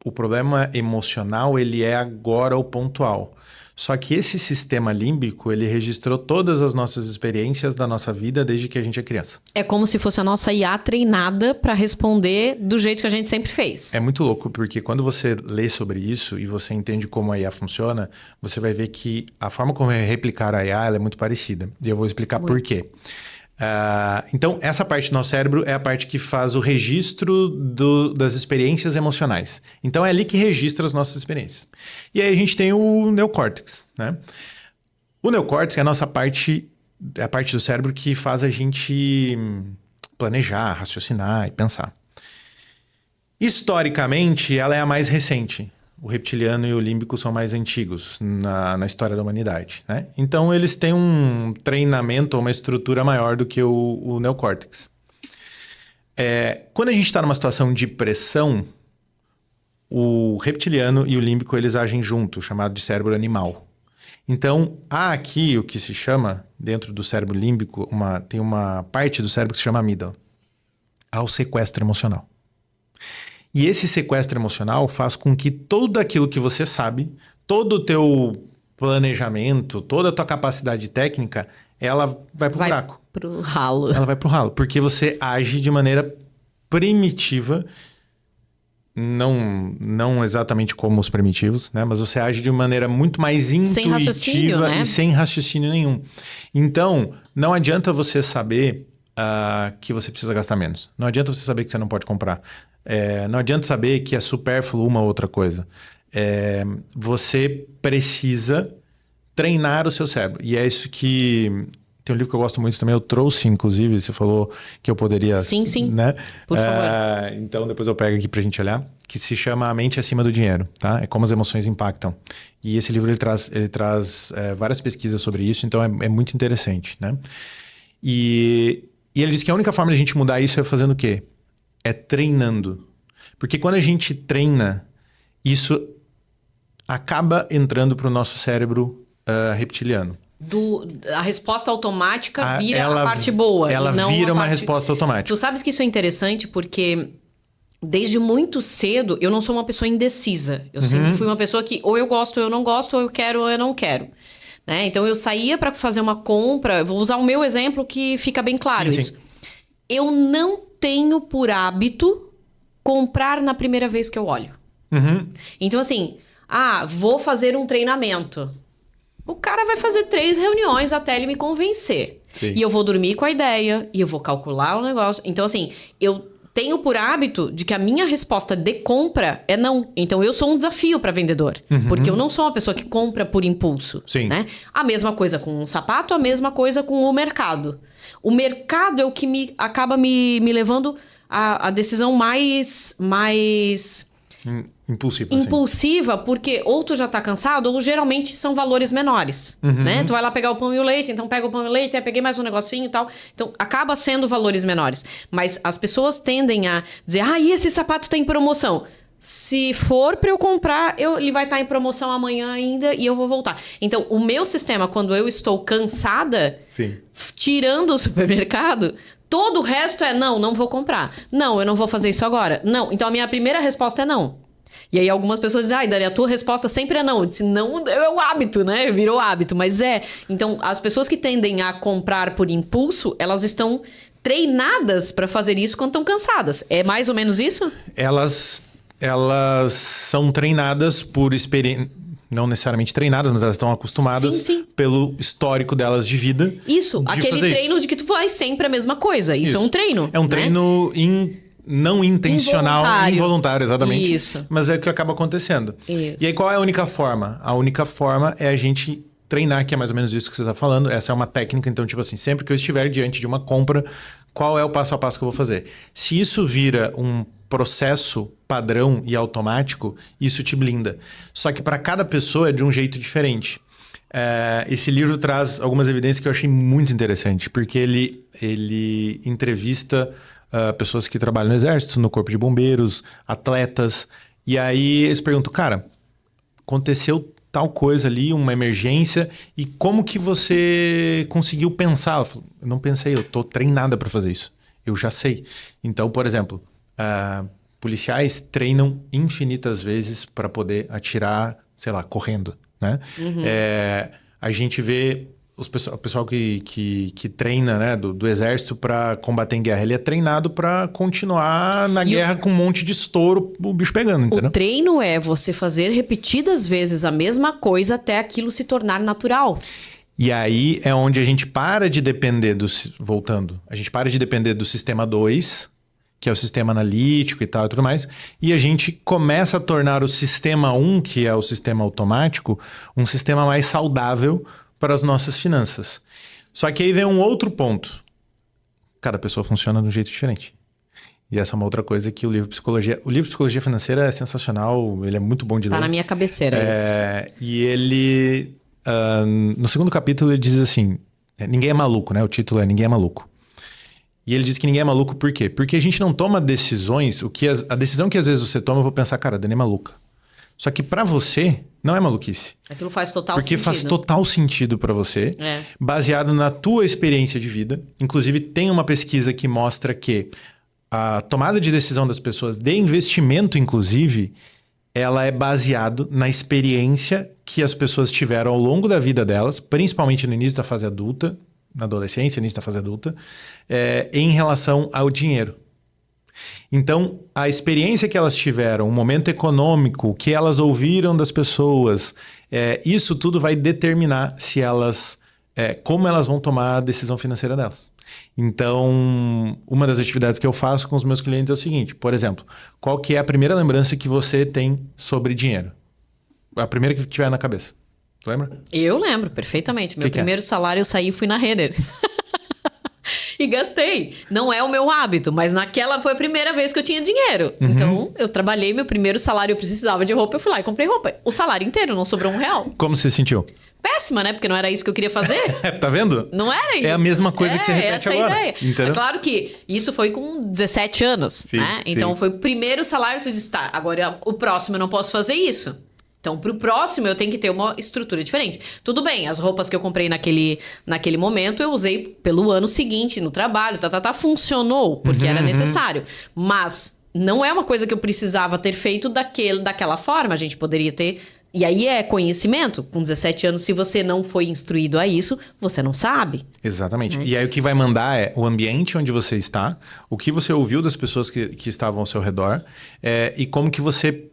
o problema emocional, ele é agora o pontual. Só que esse sistema límbico, ele registrou todas as nossas experiências da nossa vida desde que a gente é criança. É como se fosse a nossa IA treinada para responder do jeito que a gente sempre fez. É muito louco, porque quando você lê sobre isso e você entende como a IA funciona, você vai ver que a forma como replicar a IA ela é muito parecida. E eu vou explicar por quê. Então, essa parte do nosso cérebro é a parte que faz o registro das experiências emocionais. Então, é ali que registra as nossas experiências. E aí a gente tem o neocórtex, né? O neocórtex é a nossa parte, é a parte do cérebro que faz a gente planejar, raciocinar e pensar. Historicamente, ela é a mais recente. O reptiliano e o límbico são mais antigos na história da humanidade, né? Então, eles têm um treinamento, uma estrutura maior do que o neocórtex. Quando a gente está numa situação de pressão, o reptiliano e o límbico, eles agem junto, chamado de cérebro animal. Então, há aqui o que se chama, dentro do cérebro límbico, tem uma parte do cérebro que se chama amígdala. Há o sequestro emocional. E esse sequestro emocional faz com que tudo aquilo que você sabe, todo o teu planejamento, toda a tua capacidade técnica, ela vai pro buraco. Pro ralo. Ela vai pro ralo, porque você age de maneira primitiva, não exatamente como os primitivos, né? Mas você age de maneira muito mais intuitiva e sem raciocínio nenhum. Então, não adianta você saber que você precisa gastar menos. Não adianta você saber que você não pode comprar. Não adianta saber que é supérfluo uma ou outra coisa. Você precisa treinar o seu cérebro. E é isso que... Tem um livro que eu gosto muito também, eu trouxe, inclusive, você falou que eu poderia... Sim, né? Por favor. Então, depois eu pego aqui pra gente olhar, que se chama A Mente Acima do Dinheiro, tá? É como as emoções impactam. E esse livro, ele traz várias pesquisas sobre isso, então é muito interessante, né? E ele diz que a única forma de a gente mudar isso é fazendo o quê? É treinando. Porque quando a gente treina, isso acaba entrando pro nosso cérebro reptiliano. A resposta automática vira a parte boa. Ela e não vira uma parte... resposta automática. Tu sabes que isso é interessante porque desde muito cedo eu não sou uma pessoa indecisa. Eu sempre fui uma pessoa que ou eu gosto ou eu não gosto, ou eu quero ou eu não quero. Né? Então eu saía para fazer uma compra. Vou usar o meu exemplo que fica bem claro isso. Sim. Eu não tenho por hábito comprar na primeira vez que eu olho. Então assim, vou fazer um treinamento. O cara vai fazer 3 reuniões até ele me convencer. Sim. E eu vou dormir com a ideia, e eu vou calcular o negócio. Então, assim, eu tenho por hábito de que a minha resposta de compra é não. Então, eu sou um desafio para vendedor. Porque eu não sou uma pessoa que compra por impulso. Sim. Né? A mesma coisa com o sapato, a mesma coisa com o mercado. O mercado é o que acaba me levando a decisão mais impulsiva, porque ou tu já tá cansado, ou geralmente são valores menores, né? Tu vai lá pegar o pão e o leite, então pega o pão e o leite, aí peguei mais um negocinho e tal. Então, acaba sendo valores menores. Mas as pessoas tendem a dizer, e esse sapato tá em promoção. Se for pra eu comprar, ele vai estar em promoção amanhã ainda e eu vou voltar. Então, o meu sistema, quando eu estou cansada, tirando o supermercado... Todo o resto é não vou comprar. Não, eu não vou fazer isso agora. Não, então a minha primeira resposta é não. E aí algumas pessoas dizem, Dani, a tua resposta sempre é não. Eu disse, não, é o hábito, né? Virou hábito, mas é. Então, as pessoas que tendem a comprar por impulso, elas estão treinadas para fazer isso quando estão cansadas. É mais ou menos isso? Elas são treinadas por experiência... Não necessariamente treinadas, mas elas estão acostumadas pelo histórico delas de vida. Isso, aquele treino de que tu faz sempre a mesma coisa. Isso é um treino. É um treino não intencional, involuntário, exatamente. Isso. Mas é o que acaba acontecendo. Isso. E aí qual é a única forma? A única forma é a gente treinar, que é mais ou menos isso que você está falando. Essa é uma técnica, então, tipo assim, sempre que eu estiver diante de uma compra, qual é o passo a passo que eu vou fazer? Se isso vira um processo padrão e automático, isso te blinda. Só que para cada pessoa é de um jeito diferente. Esse livro traz algumas evidências que eu achei muito interessante, porque ele entrevista pessoas que trabalham no exército, no corpo de bombeiros, atletas, e aí eles perguntam, cara, aconteceu tal coisa ali, uma emergência, e como que você conseguiu pensar? Ela falou, eu não pensei, eu tô treinada para fazer isso. Eu já sei. Então, por exemplo, policiais treinam infinitas vezes para poder atirar, sei lá, correndo, né? A gente vê o pessoal que treina, né, do exército para combater em guerra. Ele é treinado para continuar na guerra com um monte de estouro, o bicho pegando, entendeu? O treino é você fazer repetidas vezes a mesma coisa até aquilo se tornar natural. E aí é onde a gente para de depender voltando, a gente para de depender do sistema 2, que é o sistema analítico e tal e tudo mais, e a gente começa a tornar o sistema 1, que é o sistema automático, um sistema mais saudável para as nossas finanças. Só que aí vem um outro ponto. Cada pessoa funciona de um jeito diferente. E essa é uma outra coisa que o livro Psicologia Financeira é sensacional, ele é muito bom de ler. Tá na minha cabeceira isso. E ele, no segundo capítulo, ele diz assim, ninguém é maluco, né? O título é Ninguém é Maluco. E ele diz que ninguém é maluco por quê? Porque a gente não toma decisões, a decisão que às vezes você toma, eu vou pensar, cara, a Dani é maluca. Só que pra você, não é maluquice. Aquilo faz total sentido. Porque faz total sentido pra você, baseado na tua experiência de vida. Inclusive, tem uma pesquisa que mostra que a tomada de decisão das pessoas, de investimento inclusive, ela é baseada na experiência que as pessoas tiveram ao longo da vida delas, principalmente no início da fase adulta, na adolescência, início da fase adulta, em relação ao dinheiro. Então, a experiência que elas tiveram, o momento econômico, o que elas ouviram das pessoas, isso tudo vai determinar se elas, como elas vão tomar a decisão financeira delas. Então, uma das atividades que eu faço com os meus clientes é o seguinte, por exemplo, qual que é a primeira lembrança que você tem sobre dinheiro? A primeira que tiver na cabeça. Tu lembra? Eu lembro, perfeitamente. Meu primeiro salário eu saí e fui na Renner. E gastei. Não é o meu hábito, mas naquela foi a primeira vez que eu tinha dinheiro. Então, eu trabalhei, meu primeiro salário, eu precisava de roupa, eu fui lá e comprei roupa. O salário inteiro, não sobrou R$1. Como você se sentiu? Péssima, né? Porque não era isso que eu queria fazer. Tá vendo? Não era isso. É a mesma coisa que você repete agora. Ideia. É claro que isso foi com 17 anos, sim, né? Então, foi o primeiro salário que tu disse, tá, agora o próximo eu não posso fazer isso. Então, pro próximo, eu tenho que ter uma estrutura diferente. Tudo bem, as roupas que eu comprei naquele momento, eu usei pelo ano seguinte no trabalho, funcionou, porque era necessário. Mas não é uma coisa que eu precisava ter feito daquela forma. A gente poderia ter... E aí é conhecimento. Com 17 anos, se você não foi instruído a isso, você não sabe. Exatamente. E aí o que vai mandar é o ambiente onde você está, o que você ouviu das pessoas que estavam ao seu redor, e como que você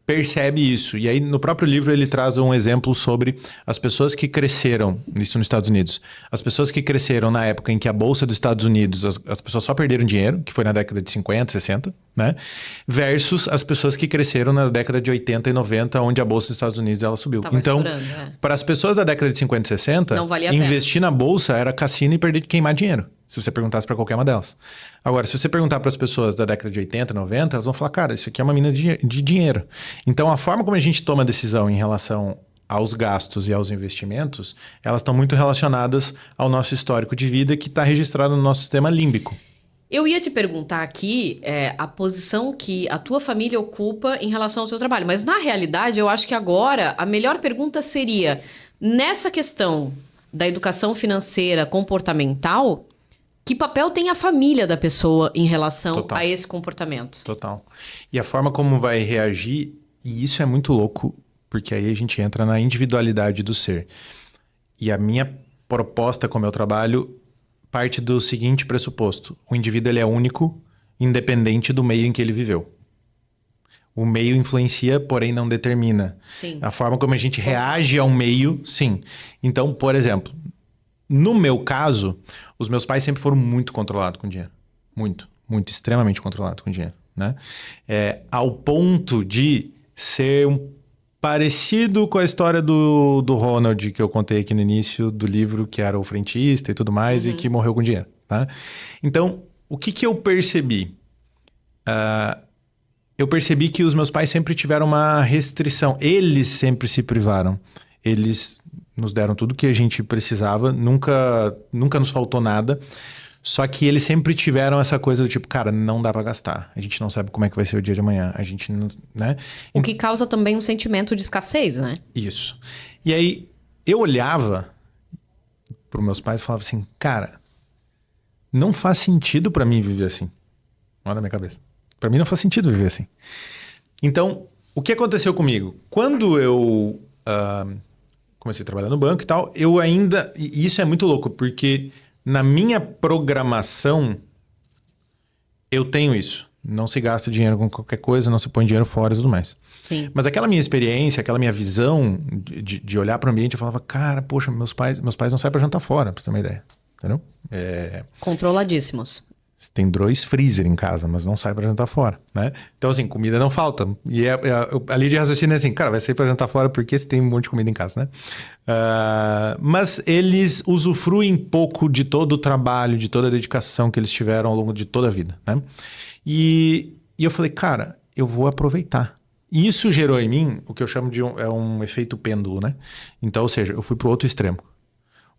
percebe isso. E aí no próprio livro ele traz um exemplo sobre as pessoas que cresceram, isso nos Estados Unidos, as pessoas que cresceram na época em que a Bolsa dos Estados Unidos, as pessoas só perderam dinheiro, que foi na década de 50, 60, né? Versus as pessoas que cresceram na década de 80 e 90, onde a Bolsa dos Estados Unidos ela subiu. Então, para as pessoas da década de 50 e 60, não valia investir na Bolsa era cassino e perder de queimar dinheiro. Se você perguntasse para qualquer uma delas. Agora, se você perguntar para as pessoas da década de 80, 90, elas vão falar, cara, isso aqui é uma mina de dinheiro. Então, a forma como a gente toma decisão em relação aos gastos e aos investimentos, elas estão muito relacionadas ao nosso histórico de vida que está registrado no nosso sistema límbico. Eu ia te perguntar aqui a posição que a tua família ocupa em relação ao seu trabalho. Mas, na realidade, eu acho que agora a melhor pergunta seria, nessa questão da educação financeira comportamental... Que papel tem a família da pessoa em relação a esse comportamento? Total. E a forma como vai reagir, e isso é muito louco, porque aí a gente entra na individualidade do ser. E a minha proposta com o meu trabalho parte do seguinte pressuposto. O indivíduo ele é único, independente do meio em que ele viveu. O meio influencia, porém não determina. Sim. A forma como a gente reage ao meio, sim. Então, por exemplo... No meu caso, os meus pais sempre foram muito controlados com dinheiro. Muito, extremamente controlados com dinheiro, né? Ao ponto de ser parecido com a história do Ronald, que eu contei aqui no início do livro, que era o frentista e tudo mais, e que morreu com dinheiro, tá? Então, o que eu percebi? Eu percebi que os meus pais sempre tiveram uma restrição. Eles sempre se privaram. Eles... nos deram tudo que a gente precisava, nunca nos faltou nada. Só que eles sempre tiveram essa coisa do tipo, cara, não dá pra gastar. A gente não sabe como é que vai ser o dia de amanhã. A gente não, né? O que causa também um sentimento de escassez, né? Isso. E aí, eu olhava pros meus pais e falava assim, cara, não faz sentido pra mim viver assim. Olha na minha cabeça. Pra mim não faz sentido viver assim. Então, o que aconteceu comigo? Quando eu... comecei a trabalhar no banco e tal, eu ainda... E isso é muito louco, porque na minha programação, eu tenho isso. Não se gasta dinheiro com qualquer coisa, não se põe dinheiro fora e tudo mais. Sim. Mas aquela minha experiência, aquela minha visão de olhar para o ambiente, eu falava, cara, poxa, meus pais não saem para jantar fora, pra você ter uma ideia. Entendeu? Controladíssimos. Tem 2 freezer em casa, mas não sai pra jantar fora, né? Então, assim, comida não falta. E a linha de raciocínio é assim, cara, vai sair pra jantar fora porque você tem um monte de comida em casa, né? Mas eles usufruem pouco de todo o trabalho, de toda a dedicação que eles tiveram ao longo de toda a vida, né? E eu falei, cara, eu vou aproveitar. E isso gerou em mim o que eu chamo de um efeito pêndulo, né? Então, ou seja, eu fui pro outro extremo.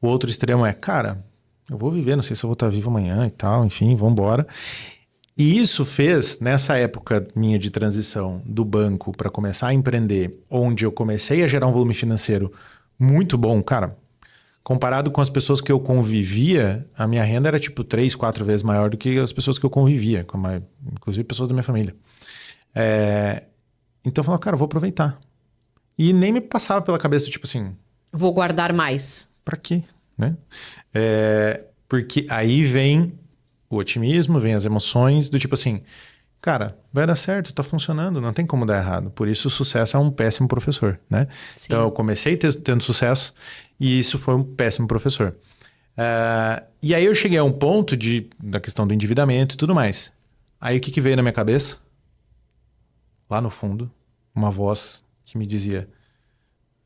O outro extremo é, cara... eu vou viver, não sei se eu vou estar vivo amanhã e tal, enfim, vamos embora. E isso fez, nessa época minha de transição do banco para começar a empreender, onde eu comecei a gerar um volume financeiro muito bom, cara, comparado com as pessoas que eu convivia, a minha renda era tipo 3, 4 vezes maior do que as pessoas que eu convivia, inclusive pessoas da minha família. Então eu falava, cara, eu vou aproveitar. E nem me passava pela cabeça, tipo assim... vou guardar mais. Pra quê? Né? Porque aí vem o otimismo, vem as emoções do tipo assim, cara, vai dar certo, tá funcionando, não tem como dar errado. Por isso o sucesso é um péssimo professor, né? Sim. Então eu comecei tendo sucesso e isso foi um péssimo professor. E aí eu cheguei a um ponto da questão do endividamento e tudo mais. Aí o que veio na minha cabeça? Lá no fundo, uma voz que me dizia...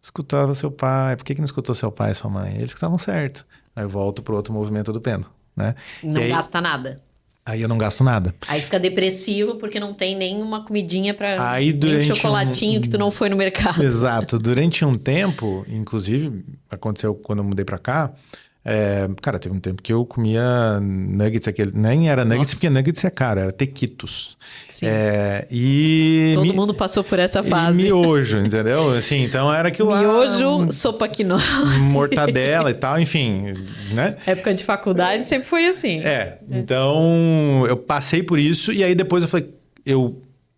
escutava seu pai, por que não escutou seu pai e sua mãe? Eles que estavam certo. Aí eu volto pro outro movimento do pêndulo, né? Não gasta nada. Aí eu não gasto nada. Aí fica depressivo porque não tem nenhuma comidinha pra... Aí nem um chocolatinho que tu não foi no mercado. Exato. Durante um tempo, inclusive, aconteceu quando eu mudei pra cá, Cara, teve um tempo que eu comia nuggets, nem era nuggets, porque nuggets é caro, era tequitos. Sim. E mundo passou por essa fase. E miojo, entendeu? Assim, então era aquilo lá. Miojo, sopa quinoa. Mortadela e tal, enfim, né? Época de faculdade sempre foi assim. Então eu passei por isso e aí depois eu falei,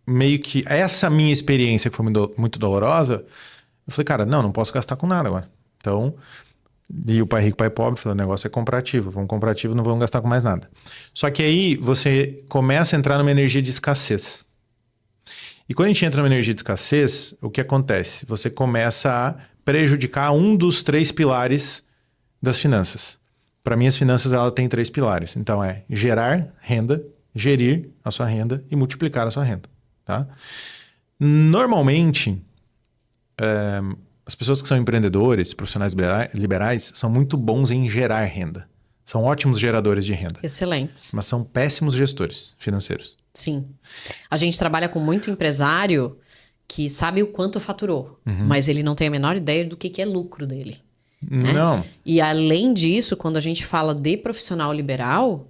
meio que essa minha experiência que foi muito dolorosa, eu falei, cara, não posso gastar com nada agora. Então, e o pai rico, pai pobre, falou, o negócio é comprar ativo, vamos comprar ativo, não vamos gastar com mais nada. Só que aí você começa a entrar numa energia de escassez. E quando a gente entra numa energia de escassez, o que acontece? Você começa a prejudicar um dos 3 pilares das finanças. Para mim, as finanças ela tem 3 pilares. Então, é gerar renda, gerir a sua renda e multiplicar a sua renda. Tá? Normalmente, as pessoas que são empreendedores, profissionais liberais, são muito bons em gerar renda. São ótimos geradores de renda. Excelentes. Mas são péssimos gestores financeiros. Sim. A gente trabalha com muito empresário que sabe o quanto faturou, mas ele não tem a menor ideia do que é lucro dele. Não. Né? E além disso, quando a gente fala de profissional liberal,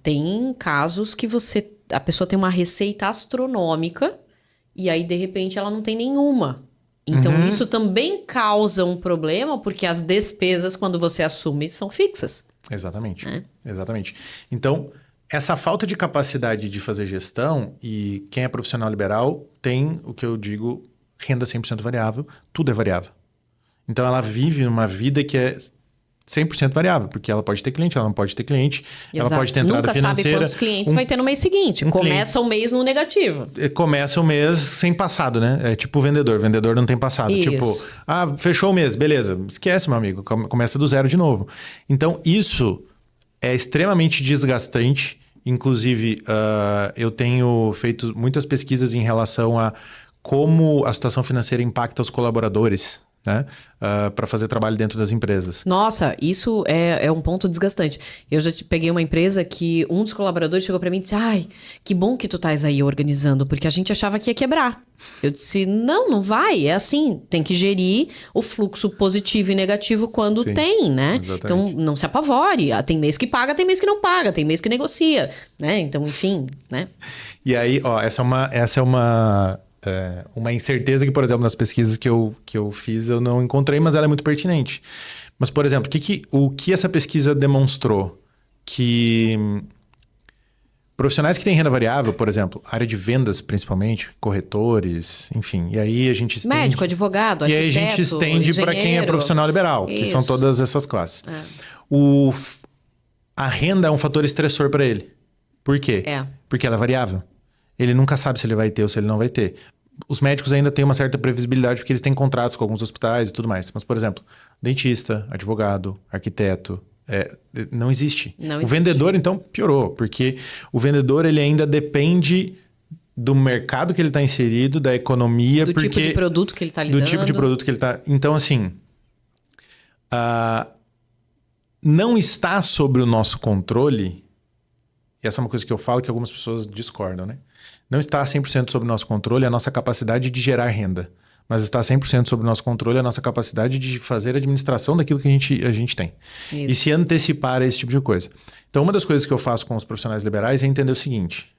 tem casos que a pessoa tem uma receita astronômica e aí, de repente, ela não tem nenhuma. Então, isso também causa um problema, porque as despesas, quando você assume, são fixas. Exatamente. Exatamente. Então, essa falta de capacidade de fazer gestão, e quem é profissional liberal tem o que eu digo, renda 100% variável, tudo é variável. Então, ela vive uma vida que é 100% variável, porque ela pode ter cliente, ela não pode ter cliente, Exato. ela pode ter entrada financeira. Nunca sabe quantos clientes vai ter no mês seguinte. Começa o mês no negativo. Começa o mês sem passado, né? É tipo o vendedor. Vendedor não tem passado. Isso. Tipo, fechou o mês, beleza. Esquece, meu amigo. Começa do zero de novo. Então, isso é extremamente desgastante. Inclusive, eu tenho feito muitas pesquisas em relação a como a situação financeira impacta os colaboradores, né? Para fazer trabalho dentro das empresas. Nossa, isso é um ponto desgastante. Eu já peguei uma empresa que um dos colaboradores chegou pra mim e disse: ai, que bom que tu estás aí organizando, porque a gente achava que ia quebrar. Eu disse: não vai, é assim, tem que gerir o fluxo positivo e negativo quando Sim, tem, né? exatamente. Então, não se apavore. Tem mês que paga, tem mês que não paga, tem mês que negocia, né? Então, enfim, né? E aí, essa é uma incerteza que, por exemplo, nas pesquisas que eu fiz, eu não encontrei, mas ela é muito pertinente. Mas, por exemplo, o que essa pesquisa demonstrou? Que profissionais que têm renda variável, por exemplo, área de vendas principalmente, corretores, enfim, e aí a gente estende... Médico, advogado, arquiteto, e aí a gente estende para quem é profissional liberal, que são todas essas classes. A renda é um fator estressor para ele. Por quê? Porque ela é variável. Ele nunca sabe se ele vai ter ou se ele não vai ter. Os médicos ainda têm uma certa previsibilidade porque eles têm contratos com alguns hospitais e tudo mais. Mas, por exemplo, dentista, advogado, arquiteto, não existe. O vendedor, então, piorou. Porque o vendedor, ele ainda depende do mercado que ele está inserido, da economia. Do tipo de produto que ele está lidando. Do tipo de produto que ele está... Então, assim... não está sobre o nosso controle... E essa é uma coisa que eu falo que algumas pessoas discordam, né? Não está 100% sob o nosso controle a nossa capacidade de gerar renda. Mas está 100% sob o nosso controle a nossa capacidade de fazer a administração daquilo que a gente tem. Isso. E se antecipar a esse tipo de coisa. Então, uma das coisas que eu faço com os profissionais liberais é entender o seguinte.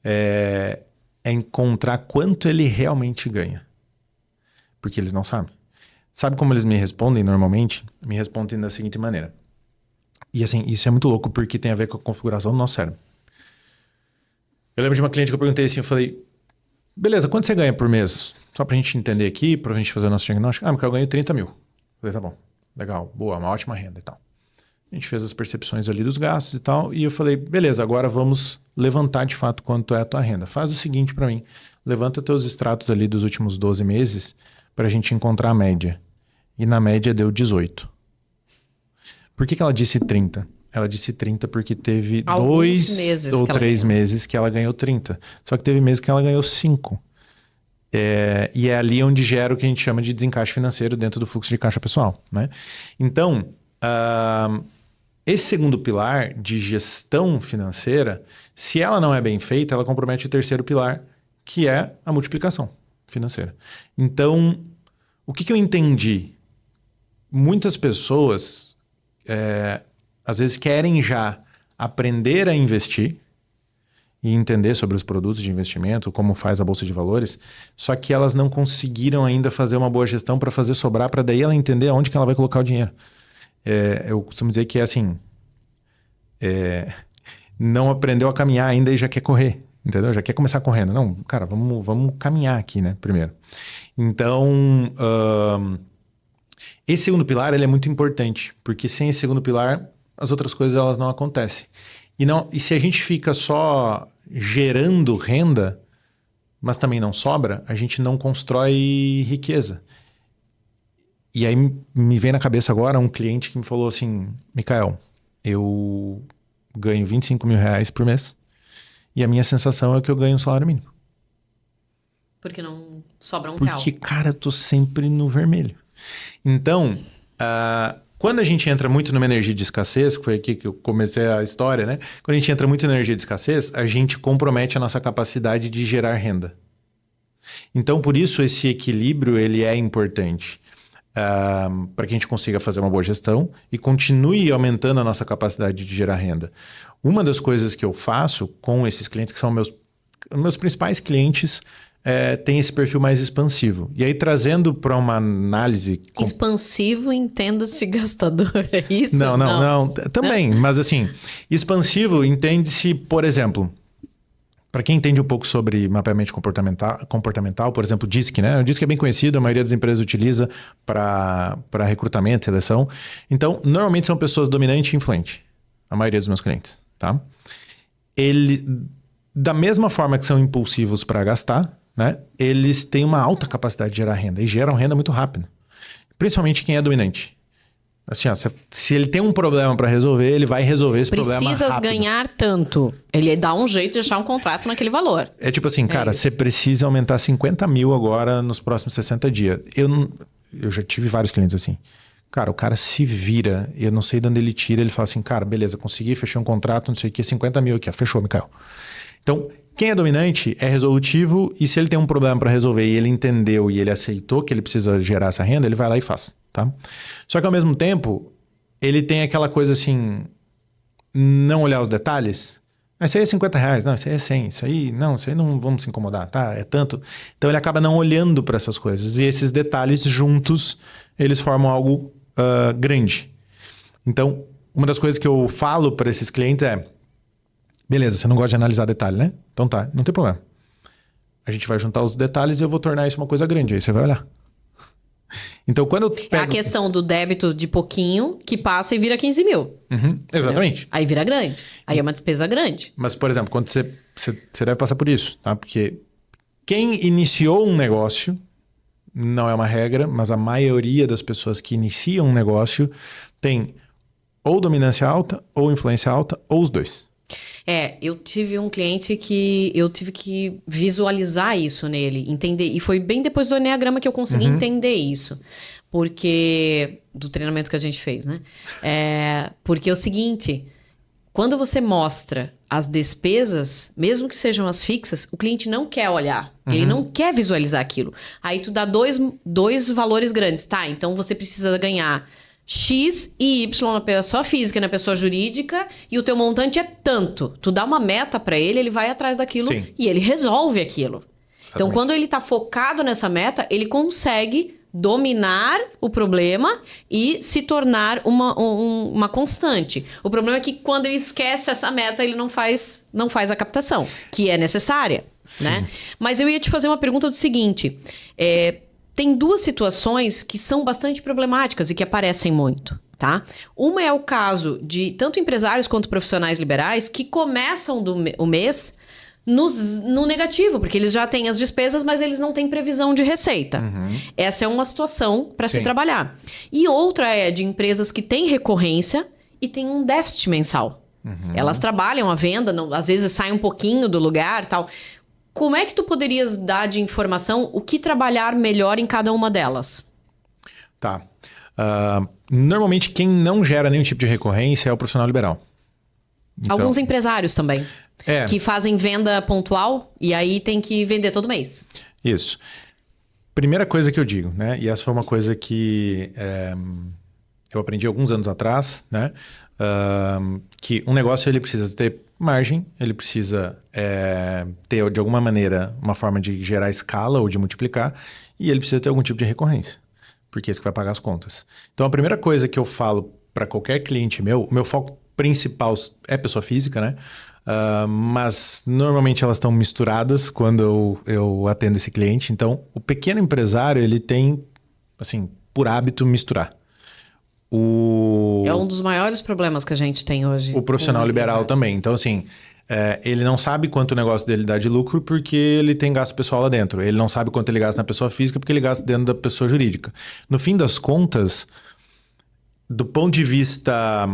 É encontrar quanto ele realmente ganha. Porque eles não sabem. Sabe como eles me respondem normalmente? Me respondem da seguinte maneira. E assim, isso é muito louco porque tem a ver com a configuração do nosso cérebro. Eu lembro de uma cliente que eu perguntei assim, eu falei, beleza, quanto você ganha por mês? Só pra gente entender aqui, pra gente fazer o nosso diagnóstico. Porque eu ganho 30 mil. Eu falei, tá bom, legal, boa, uma ótima renda e tal. A gente fez as percepções ali dos gastos e tal, e eu falei, beleza, agora vamos levantar de fato quanto é a tua renda. Faz o seguinte pra mim, levanta teus extratos ali dos últimos 12 meses pra gente encontrar a média. E na média deu 18. Por que ela disse 30? Ela disse 30 porque teve 2 ou 3 meses que ela ganhou 30. Só que teve meses que ela ganhou 5. E é ali onde gera o que a gente chama de desencaixe financeiro dentro do fluxo de caixa pessoal, né? Então, esse segundo pilar de gestão financeira, se ela não é bem feita, ela compromete o terceiro pilar, que é a multiplicação financeira. Então, o que eu entendi? Muitas pessoas às vezes querem já aprender a investir e entender sobre os produtos de investimento, como faz a Bolsa de Valores, só que elas não conseguiram ainda fazer uma boa gestão para fazer sobrar, para daí ela entender aonde que ela vai colocar o dinheiro. Eu costumo dizer que é assim, não aprendeu a caminhar ainda e já quer correr, entendeu? Já quer começar correndo. Não, cara, vamos caminhar aqui, né, primeiro. Então, esse segundo pilar, ele é muito importante, porque sem esse segundo pilar, as outras coisas elas não acontecem. E se a gente fica só gerando renda, mas também não sobra, a gente não constrói riqueza. E aí me vem na cabeça agora um cliente que me falou assim, Mikael, eu ganho 25 mil reais por mês e a minha sensação é que eu ganho um salário mínimo. Porque não sobra um real. Porque, cara, eu tô sempre no vermelho. Então, quando a gente entra muito numa energia de escassez, que foi aqui que eu comecei a história, né? Quando a gente entra muito na energia de escassez, a gente compromete a nossa capacidade de gerar renda. Então, por isso, esse equilíbrio, ele é importante. Para que a gente consiga fazer uma boa gestão e continue aumentando a nossa capacidade de gerar renda. Uma das coisas que eu faço com esses clientes, que são meus principais clientes, tem esse perfil mais expansivo. E aí, trazendo para uma análise... Expansivo, entenda-se gastador, é isso? Não. Também, mas assim, expansivo entende-se, por exemplo... Para quem entende um pouco sobre mapeamento comportamental, por exemplo, o DISC, né? O DISC é bem conhecido, a maioria das empresas utiliza para recrutamento, seleção. Então, normalmente são pessoas dominantes e influentes, a maioria dos meus clientes, tá? Da mesma forma que são impulsivos para gastar, né? Eles têm uma alta capacidade de gerar renda e geram renda muito rápido. Principalmente quem é dominante. Assim, ó, se ele tem um problema para resolver, ele vai resolver esse problema rápido. Precisas ganhar tanto. Ele dá um jeito de achar um contrato naquele valor. É tipo assim, cara, você precisa aumentar 50 mil agora nos próximos 60 dias. Eu já tive vários clientes assim. Cara, o cara se vira, eu não sei de onde ele tira, ele fala assim, cara, beleza, consegui, fechei um contrato, não sei o que, 50 mil aqui, ó, fechou, Mikael. Então, quem é dominante é resolutivo e se ele tem um problema para resolver e ele entendeu e ele aceitou que ele precisa gerar essa renda, ele vai lá e faz. Tá? Só que ao mesmo tempo, ele tem aquela coisa assim, não olhar os detalhes. Isso aí é 50 reais, não, isso aí é 100, isso aí não vamos se incomodar, tá? É tanto. Então ele acaba não olhando para essas coisas. E esses detalhes juntos, eles formam algo grande. Então, uma das coisas que eu falo para esses clientes é, beleza, você não gosta de analisar detalhe, né? Então tá, não tem problema. A gente vai juntar os detalhes e eu vou tornar isso uma coisa grande, aí você vai olhar. Então, quando eu pego... É a questão do débito de pouquinho que passa e vira 15 mil. Uhum, exatamente. Entendeu? Aí vira grande. Aí é uma despesa grande. Mas, por exemplo, quando você deve passar por isso, tá? Porque quem iniciou um negócio, não é uma regra, mas a maioria das pessoas que iniciam um negócio tem ou dominância alta, ou influência alta, ou os dois. Eu tive um cliente que eu tive que visualizar isso nele, entender. E foi bem depois do Enneagrama que eu consegui entender isso. Porque... Do treinamento que a gente fez, né? Porque é o seguinte... Quando você mostra as despesas, mesmo que sejam as fixas, o cliente não quer olhar. Ele não quer visualizar aquilo. Aí tu dá dois valores grandes. Tá, então você precisa ganhar... X e Y na pessoa física e na pessoa jurídica, e o teu montante é tanto. Tu dá uma meta pra ele, ele vai atrás daquilo. Sim. E ele resolve aquilo. Exatamente. Então, quando ele tá focado nessa meta, ele consegue dominar o problema e se tornar uma constante. O problema é que quando ele esquece essa meta, ele não faz a captação, que é necessária, né? Mas eu ia te fazer uma pergunta do seguinte... Tem duas situações que são bastante problemáticas e que aparecem muito, tá? Uma é o caso de tanto empresários quanto profissionais liberais que começam o mês no negativo, porque eles já têm as despesas, mas eles não têm previsão de receita. Essa é uma situação para se trabalhar. E outra é de empresas que têm recorrência e têm um déficit mensal. Elas trabalham a venda, às vezes sai um pouquinho do lugar e tal... Como é que tu poderias dar de informação o que trabalhar melhor em cada uma delas? Tá. Normalmente, quem não gera nenhum tipo de recorrência é o profissional liberal. Então, alguns empresários também. Que fazem venda pontual e aí tem que vender todo mês. Isso. Primeira coisa que eu digo, né? E essa foi uma coisa que eu aprendi alguns anos atrás, né? Que um negócio ele precisa ter margem, ele precisa ter, de alguma maneira, uma forma de gerar escala ou de multiplicar, e ele precisa ter algum tipo de recorrência, porque é isso que vai pagar as contas. Então, a primeira coisa que eu falo para qualquer cliente meu, o meu foco principal é pessoa física, né? Mas normalmente elas estão misturadas quando eu atendo esse cliente. Então, o pequeno empresário, ele tem, assim, por hábito, misturar. É um dos maiores problemas que a gente tem hoje. O profissional liberal também. Então, assim, ele não sabe quanto o negócio dele dá de lucro porque ele tem gasto pessoal lá dentro. Ele não sabe quanto ele gasta na pessoa física porque ele gasta dentro da pessoa jurídica. No fim das contas, do ponto de vista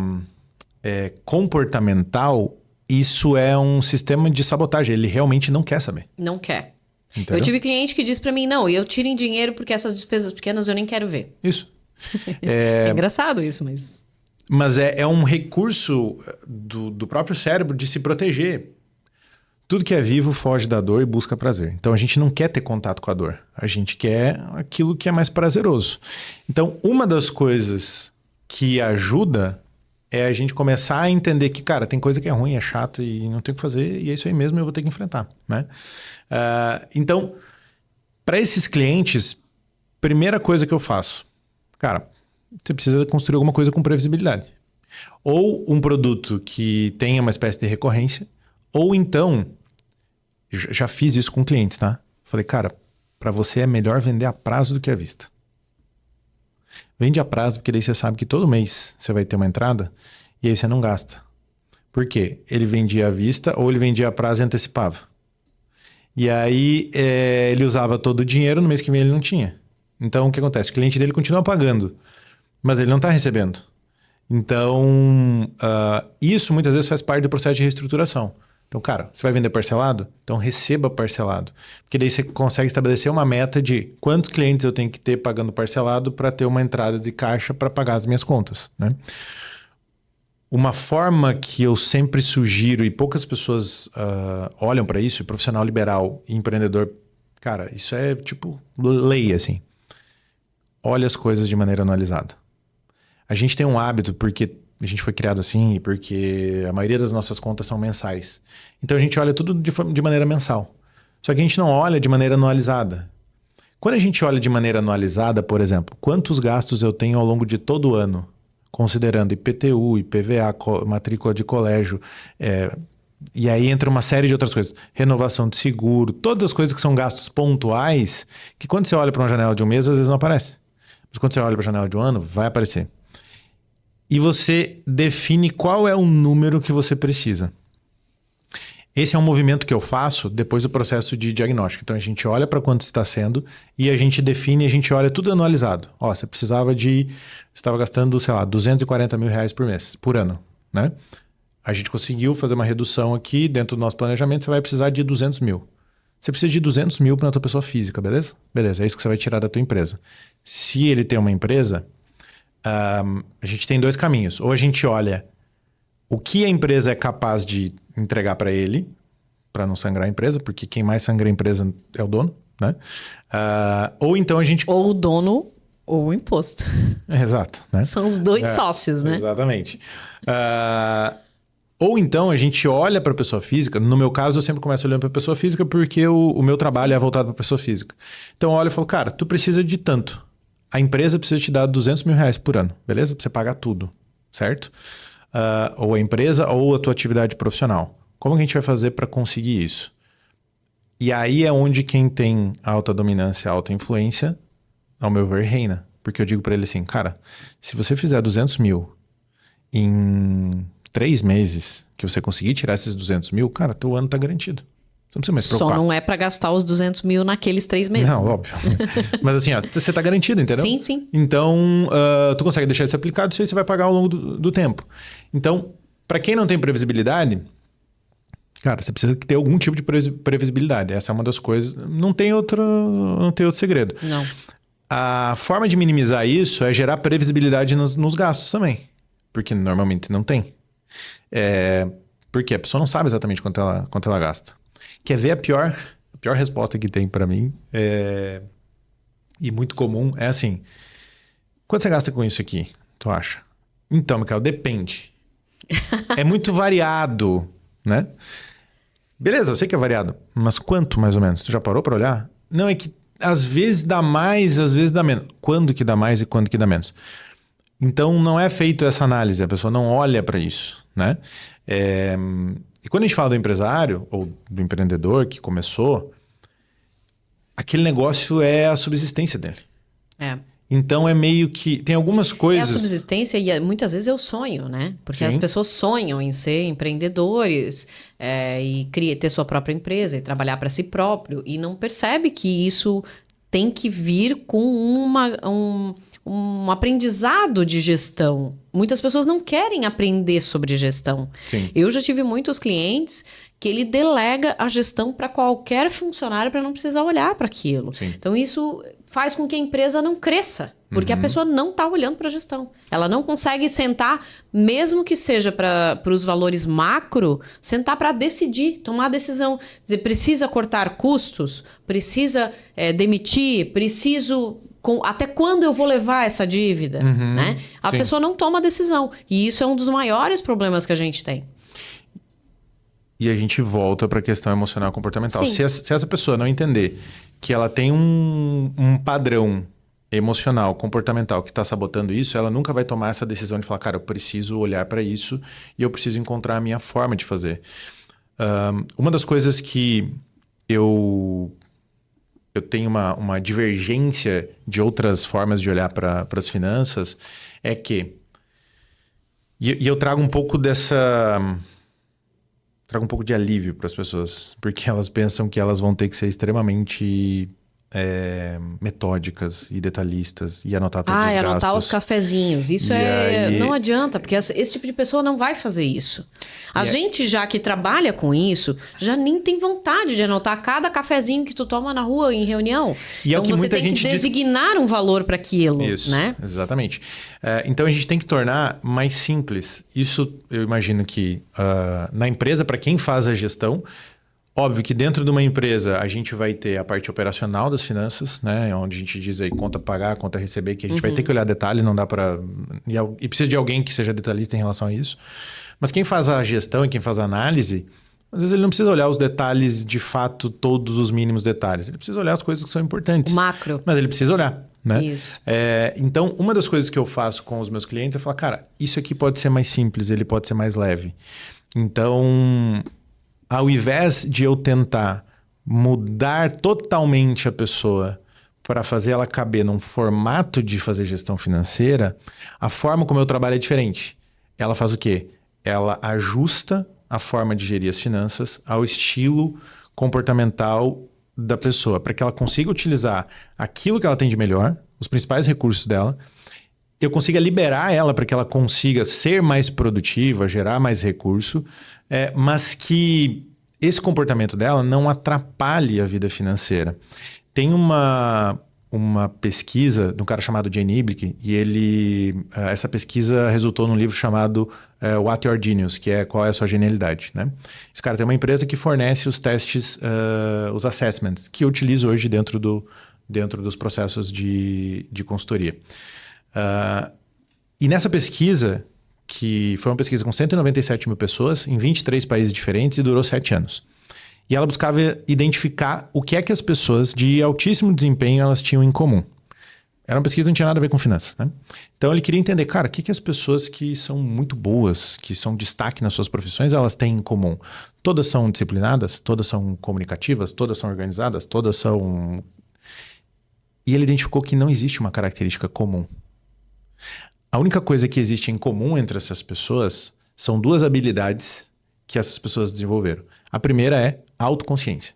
comportamental, isso é um sistema de sabotagem. Ele realmente não quer saber. Não quer. Entendeu? Eu tive cliente que disse pra mim, não, eu tiro em dinheiro porque essas despesas pequenas eu nem quero ver. Isso. É engraçado isso, mas... Mas é um recurso do próprio cérebro de se proteger. Tudo que é vivo foge da dor e busca prazer. Então, a gente não quer ter contato com a dor. A gente quer aquilo que é mais prazeroso. Então, uma das coisas que ajuda é a gente começar a entender que, cara, tem coisa que é ruim, é chato e não tem o que fazer. E é isso aí mesmo, eu vou ter que enfrentar, né? Então, para esses clientes, primeira coisa que eu faço... Cara, você precisa construir alguma coisa com previsibilidade. Ou um produto que tenha uma espécie de recorrência, ou então, já fiz isso com clientes, tá? Falei, cara, para você é melhor vender a prazo do que à vista. Vende a prazo, porque daí você sabe que todo mês você vai ter uma entrada e aí você não gasta. Por quê? Ele vendia à vista ou ele vendia a prazo e antecipava. E aí ele usava todo o dinheiro, no mês que vem ele não tinha. Então, o que acontece? O cliente dele continua pagando, mas ele não está recebendo. Então, isso muitas vezes faz parte do processo de reestruturação. Então, cara, você vai vender parcelado? Então, receba parcelado. Porque daí você consegue estabelecer uma meta de quantos clientes eu tenho que ter pagando parcelado para ter uma entrada de caixa para pagar as minhas contas, né? Uma forma que eu sempre sugiro, e poucas pessoas olham para isso, profissional liberal e empreendedor, cara, isso é tipo lei, assim. Olha as coisas de maneira anualizada. A gente tem um hábito, porque a gente foi criado assim e porque a maioria das nossas contas são mensais. Então a gente olha tudo de maneira mensal. Só que a gente não olha de maneira anualizada. Quando a gente olha de maneira anualizada, por exemplo, quantos gastos eu tenho ao longo de todo o ano, considerando IPTU, IPVA, matrícula de colégio, e aí entra uma série de outras coisas. Renovação de seguro, todas as coisas que são gastos pontuais, que quando você olha para uma janela de um mês, às vezes não aparece. Mas quando você olha para a janela de um ano, vai aparecer. E você define qual é o número que você precisa. Esse é um movimento que eu faço depois do processo de diagnóstico. Então, a gente olha para quanto está sendo e a gente define, a gente olha tudo anualizado. Ó, você estava gastando, sei lá, 240 mil reais por ano, né? A gente conseguiu fazer uma redução aqui dentro do nosso planejamento, você vai precisar de 200 mil. Você precisa de 200 mil para a tua pessoa física, beleza? Beleza, é isso que você vai tirar da tua empresa. Se ele tem uma empresa, a gente tem dois caminhos. Ou a gente olha o que a empresa é capaz de entregar para ele, para não sangrar a empresa, porque quem mais sangra a empresa é o dono, né? Ou então a gente... Ou o dono ou o imposto. Exato, né? São os dois sócios, né? Exatamente. Ou então a gente olha para a pessoa física. No meu caso, eu sempre começo olhando para a pessoa física porque o meu trabalho é voltado para a pessoa física. Então eu olho e falo, cara, tu precisa de tanto. A empresa precisa te dar 200 mil reais por ano, beleza? Para você pagar tudo, certo? Ou a empresa ou a tua atividade profissional. Como que a gente vai fazer para conseguir isso? E aí é onde quem tem alta dominância, alta influência, ao meu ver, reina. Porque eu digo para ele assim, cara, se você fizer 200 mil em 3 meses que você conseguir tirar esses 200 mil, cara, teu ano tá garantido. Você não precisa mais se preocupar. Só não é para gastar os 200 mil naqueles 3 meses. Não, óbvio. Mas assim, ó, você tá garantido, entendeu? Sim, sim. Então, tu consegue deixar isso aplicado, isso aí você vai pagar ao longo do tempo. Então, para quem não tem previsibilidade, cara, você precisa ter algum tipo de previsibilidade. Essa é uma das coisas. Não tem outro segredo. Não. A forma de minimizar isso é gerar previsibilidade nos gastos também. Porque normalmente não tem. Porque a pessoa não sabe exatamente quanto ela gasta. Quer ver a pior resposta que tem para mim? E muito comum é assim: quanto você gasta com isso aqui? tu acha? Então, Micael, depende. É muito variado, né? Beleza, eu sei que é variado, mas quanto mais ou menos? Tu já parou pra olhar? Não, é que às vezes dá mais, às vezes dá menos. Quando que dá mais e quando que dá menos? Então não é feito essa análise, a pessoa não olha pra isso, né? E quando a gente fala do empresário ou do empreendedor que começou, aquele negócio é a subsistência dele. É. Então é meio que... Tem algumas É a coisas... subsistência e muitas vezes é o sonho, né? Porque Sim. as pessoas sonham em ser empreendedores e ter sua própria empresa e trabalhar para si próprio e não percebe que isso tem que vir com um aprendizado de gestão. Muitas pessoas não querem aprender sobre gestão. Sim. Eu já tive muitos clientes que ele delega a gestão para qualquer funcionário para não precisar olhar para aquilo. Sim. Então isso faz com que a empresa não cresça, porque a pessoa não está olhando para a gestão. Ela não consegue sentar, mesmo que seja para os valores macro, sentar para decidir, tomar decisão. Dizer, precisa cortar custos, precisa demitir, preciso... até quando eu vou levar essa dívida? Né? A sim. pessoa não toma decisão. E isso é um dos maiores problemas que a gente tem. E a gente volta para a questão emocional e comportamental. Sim. Se essa pessoa não entender que ela tem um padrão emocional, comportamental que está sabotando isso, ela nunca vai tomar essa decisão de falar, cara, eu preciso olhar para isso e eu preciso encontrar a minha forma de fazer. Uma das coisas que eu tenho uma divergência de outras formas de olhar para as finanças é que... E eu trago um pouco trago um pouco de alívio para as pessoas, porque elas pensam que elas vão ter que ser extremamente metódicas e detalhistas e anotar todos os gastos. Anotar os cafezinhos. Isso aí... não adianta, porque esse tipo de pessoa não vai fazer isso. A gente já que trabalha com isso, já nem tem vontade de anotar cada cafezinho que tu toma na rua em reunião. E então é o que você muita tem gente que designar um valor para aquilo, Isso, né? Exatamente. Então a gente tem que tornar mais simples. Isso eu imagino que na empresa, para quem faz a gestão, óbvio que dentro de uma empresa a gente vai ter a parte operacional das finanças, né? Onde a gente diz aí conta pagar, conta receber, que a gente vai ter que olhar detalhe, não dá para... E precisa de alguém que seja detalhista em relação a isso. Mas quem faz a gestão e quem faz a análise, às vezes ele não precisa olhar os detalhes de fato, todos os mínimos detalhes. Ele precisa olhar as coisas que são importantes. O macro. Mas ele precisa olhar, né? Isso. Então, uma das coisas que eu faço com os meus clientes é falar, cara, isso aqui pode ser mais simples, ele pode ser mais leve. Então... Ao invés de eu tentar mudar totalmente a pessoa para fazer ela caber num formato de fazer gestão financeira, a forma como eu trabalho é diferente. Ela faz o quê? Ela ajusta a forma de gerir as finanças ao estilo comportamental da pessoa, para que ela consiga utilizar aquilo que ela tem de melhor, os principais recursos dela, eu consiga liberar ela para que ela consiga ser mais produtiva, gerar mais recurso, mas que esse comportamento dela não atrapalhe a vida financeira. Tem uma pesquisa de um cara chamado Jane Iblick, e essa pesquisa resultou num livro chamado What Your Genius, que é Qual é a Sua Genialidade, né? Esse cara tem uma empresa que fornece os testes, os assessments, que eu utilizo hoje dentro dos processos de consultoria. E nessa pesquisa, que foi uma pesquisa com 197 mil pessoas em 23 países diferentes e durou 7 anos. E ela buscava identificar o que é que as pessoas de altíssimo desempenho elas tinham em comum. Era uma pesquisa que não tinha nada a ver com finanças, né? Então ele queria entender, cara, o que as pessoas que são muito boas, que são destaque nas suas profissões, elas têm em comum? Todas são disciplinadas? Todas são comunicativas? Todas são organizadas? Todas são... E ele identificou que não existe uma característica comum. A única coisa que existe em comum entre essas pessoas são 2 habilidades que essas pessoas desenvolveram. A primeira é a autoconsciência.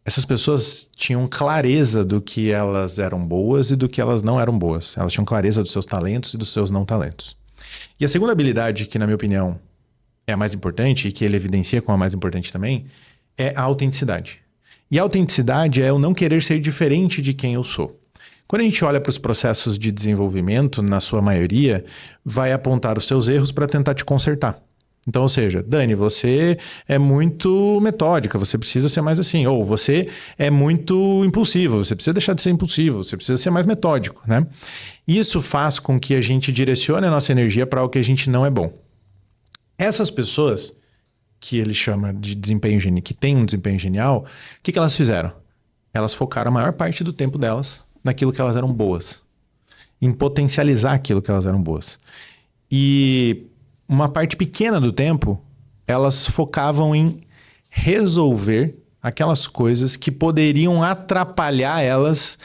Essas pessoas tinham clareza do que elas eram boas e do que elas não eram boas. Elas tinham clareza dos seus talentos e dos seus não talentos. E a segunda habilidade, que na minha opinião é a mais importante e que ele evidencia como a mais importante também, é a autenticidade. E a autenticidade é eu não querer ser diferente de quem eu sou. Quando a gente olha para os processos de desenvolvimento, na sua maioria, vai apontar os seus erros para tentar te consertar. Então, ou seja, Dani, você é muito metódica, você precisa ser mais assim. Ou você é muito impulsivo, você precisa deixar de ser impulsivo, você precisa ser mais metódico, né? Isso faz com que a gente direcione a nossa energia para o que a gente não é bom. Essas pessoas, que ele chama de desempenho genial, que tem um desempenho genial, o que elas fizeram? Elas focaram a maior parte do tempo delas naquilo que elas eram boas. Em potencializar aquilo que elas eram boas. E uma parte pequena do tempo, elas focavam em resolver aquelas coisas que poderiam atrapalhar elas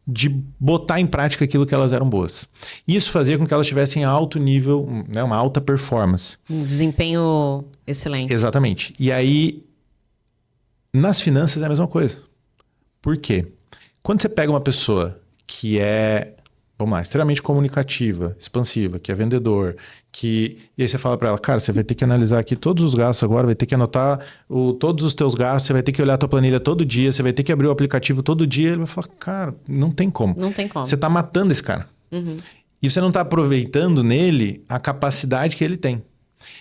de botar em prática aquilo que elas eram boas. Isso fazia com que elas tivessem alto nível, né, uma alta performance. Um desempenho excelente. Exatamente. E aí, nas finanças é a mesma coisa. Por quê? Quando você pega uma pessoa que é, vamos lá, extremamente comunicativa, expansiva, que é vendedor, e aí você fala para ela, cara, você vai ter que analisar aqui todos os gastos agora, vai ter que anotar todos os teus gastos, você vai ter que olhar a tua planilha todo dia, você vai ter que abrir o aplicativo todo dia. Ele vai falar, cara, não tem como. Não tem como. Você tá matando esse cara. Uhum. E você não tá aproveitando nele a capacidade que ele tem.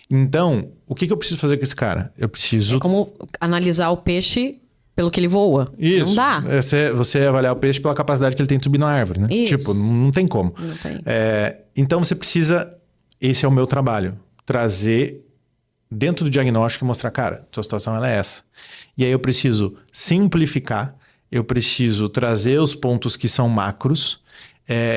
Então, o que eu preciso fazer com esse cara? Eu preciso... É como analisar o peixe pelo que ele voa. Isso. Não dá. Você avaliar o peixe pela capacidade que ele tem de subir na árvore, né? Isso. Tipo, não tem como. Não tem. Então você precisa... Esse é o meu trabalho. Trazer dentro do diagnóstico e mostrar, cara, sua situação ela é essa. E aí eu preciso simplificar, eu preciso trazer os pontos que são macros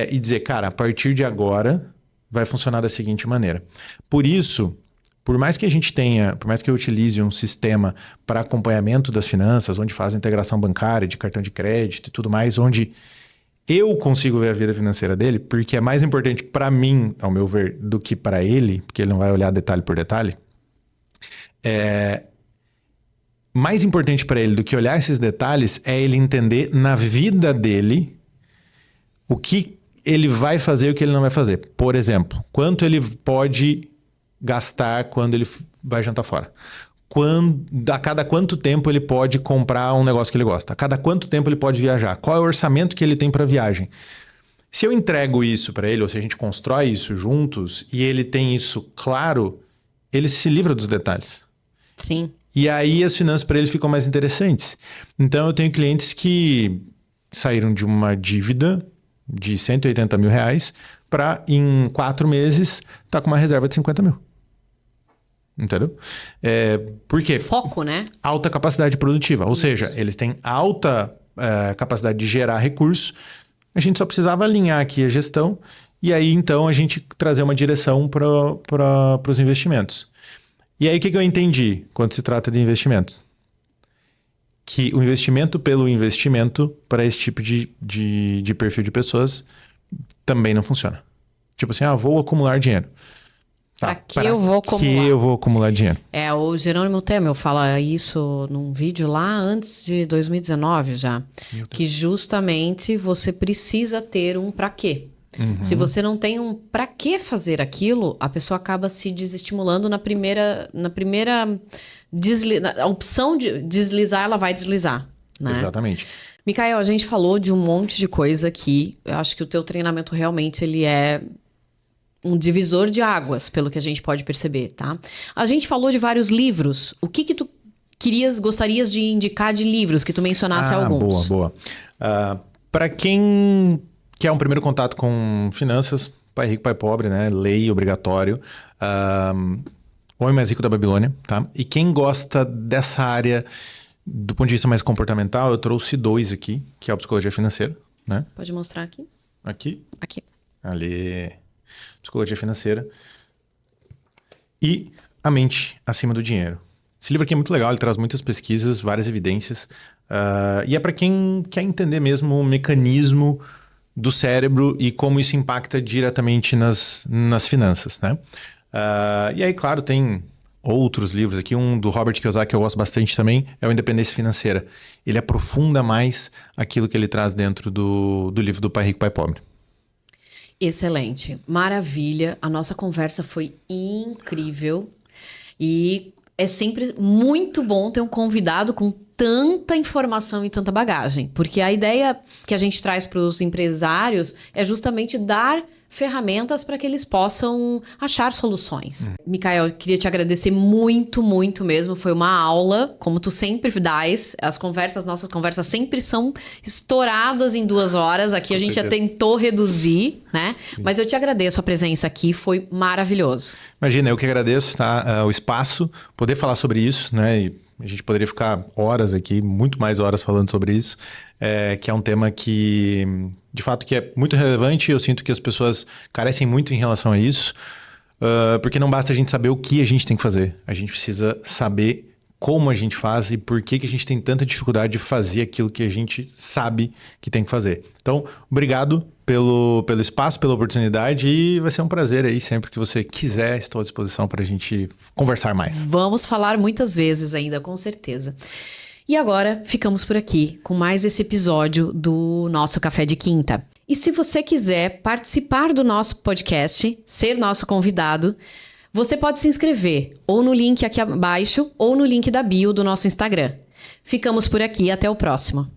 e dizer, cara, a partir de agora vai funcionar da seguinte maneira. Por isso... Por mais que eu utilize um sistema para acompanhamento das finanças, onde faz a integração bancária, de cartão de crédito e tudo mais, onde eu consigo ver a vida financeira dele, porque é mais importante para mim, ao meu ver, do que para ele, porque ele não vai olhar detalhe por detalhe, mais importante para ele do que olhar esses detalhes é ele entender na vida dele o que ele vai fazer e o que ele não vai fazer. Por exemplo, quanto ele pode gastar quando ele vai jantar fora. A cada quanto tempo ele pode comprar um negócio que ele gosta. A cada quanto tempo ele pode viajar. Qual é o orçamento que ele tem para viagem. Se eu entrego isso para ele, ou se a gente constrói isso juntos, e ele tem isso claro, ele se livra dos detalhes. Sim. E aí as finanças para ele ficam mais interessantes. Então eu tenho clientes que saíram de uma dívida de 180 mil reais para em 4 meses tá com uma reserva de 50 mil. Entendeu? Por quê? Foco, né? Alta capacidade produtiva. Ou seja, eles têm alta capacidade de gerar recursos. A gente só precisava alinhar aqui a gestão e aí então a gente trazer uma direção para os investimentos. E aí o que eu entendi quando se trata de investimentos? Que o investimento pelo investimento para esse tipo de perfil de pessoas também não funciona. Tipo assim, vou acumular dinheiro. Pra que eu vou acumular? Que eu vou acumular dinheiro. O Jerônimo Temel fala isso num vídeo lá antes de 2019 já. Que justamente você precisa ter um pra quê. Uhum. Se você não tem um pra que fazer aquilo, a pessoa acaba se desestimulando na primeira a opção de deslizar, ela vai deslizar. Né? Exatamente. Micael, a gente falou de um monte de coisa aqui. Eu acho que o teu treinamento realmente ele é um divisor de águas, pelo que a gente pode perceber, tá? A gente falou de vários livros. O que tu gostarias de indicar de livros, que tu mencionasse alguns? Boa. Para quem quer um primeiro contato com finanças, Pai Rico, Pai Pobre, né? Lei obrigatório. O Homem Mais Rico da Babilônia, tá? E quem gosta dessa área do ponto de vista mais comportamental, eu trouxe 2 aqui, que é a Psicologia Financeira, né? Pode mostrar aqui. Aqui. Ali. Psicologia Financeira. E A Mente Acima do Dinheiro. Esse livro aqui é muito legal, ele traz muitas pesquisas, várias evidências. E é para quem quer entender mesmo o mecanismo do cérebro e como isso impacta diretamente nas finanças, né? E aí, claro, tem outros livros aqui. Um do Robert Kiyosaki que eu gosto bastante também é o Independência Financeira. Ele aprofunda mais aquilo que ele traz dentro do livro do Pai Rico, Pai Pobre. Excelente, maravilha. A nossa conversa foi incrível e é sempre muito bom ter um convidado com tanta informação e tanta bagagem, porque a ideia que a gente traz para os empresários é justamente dar ferramentas para que eles possam achar soluções. Mikael, queria te agradecer muito, muito mesmo. Foi uma aula, como tu sempre dás. Nossas conversas sempre são estouradas em 2 horas. Aqui a gente já tentou reduzir, né? Mas eu te agradeço a presença aqui, foi maravilhoso. Imagina, eu que agradeço, tá? O espaço, poder falar sobre isso, né? E a gente poderia ficar horas aqui, muito mais horas falando sobre isso, que é um tema que, de fato, que é muito relevante. Eu sinto que as pessoas carecem muito em relação a isso, porque não basta a gente saber o que a gente tem que fazer. A gente precisa saber como a gente faz e por que a gente tem tanta dificuldade de fazer aquilo que a gente sabe que tem que fazer. Então, obrigado pelo espaço, pela oportunidade, e vai ser um prazer aí, sempre que você quiser, estou à disposição para a gente conversar mais. Vamos falar muitas vezes ainda, com certeza. E agora, ficamos por aqui com mais esse episódio do nosso Café de Quinta. E se você quiser participar do nosso podcast, ser nosso convidado, você pode se inscrever ou no link aqui abaixo ou no link da bio do nosso Instagram. Ficamos por aqui, até o próximo.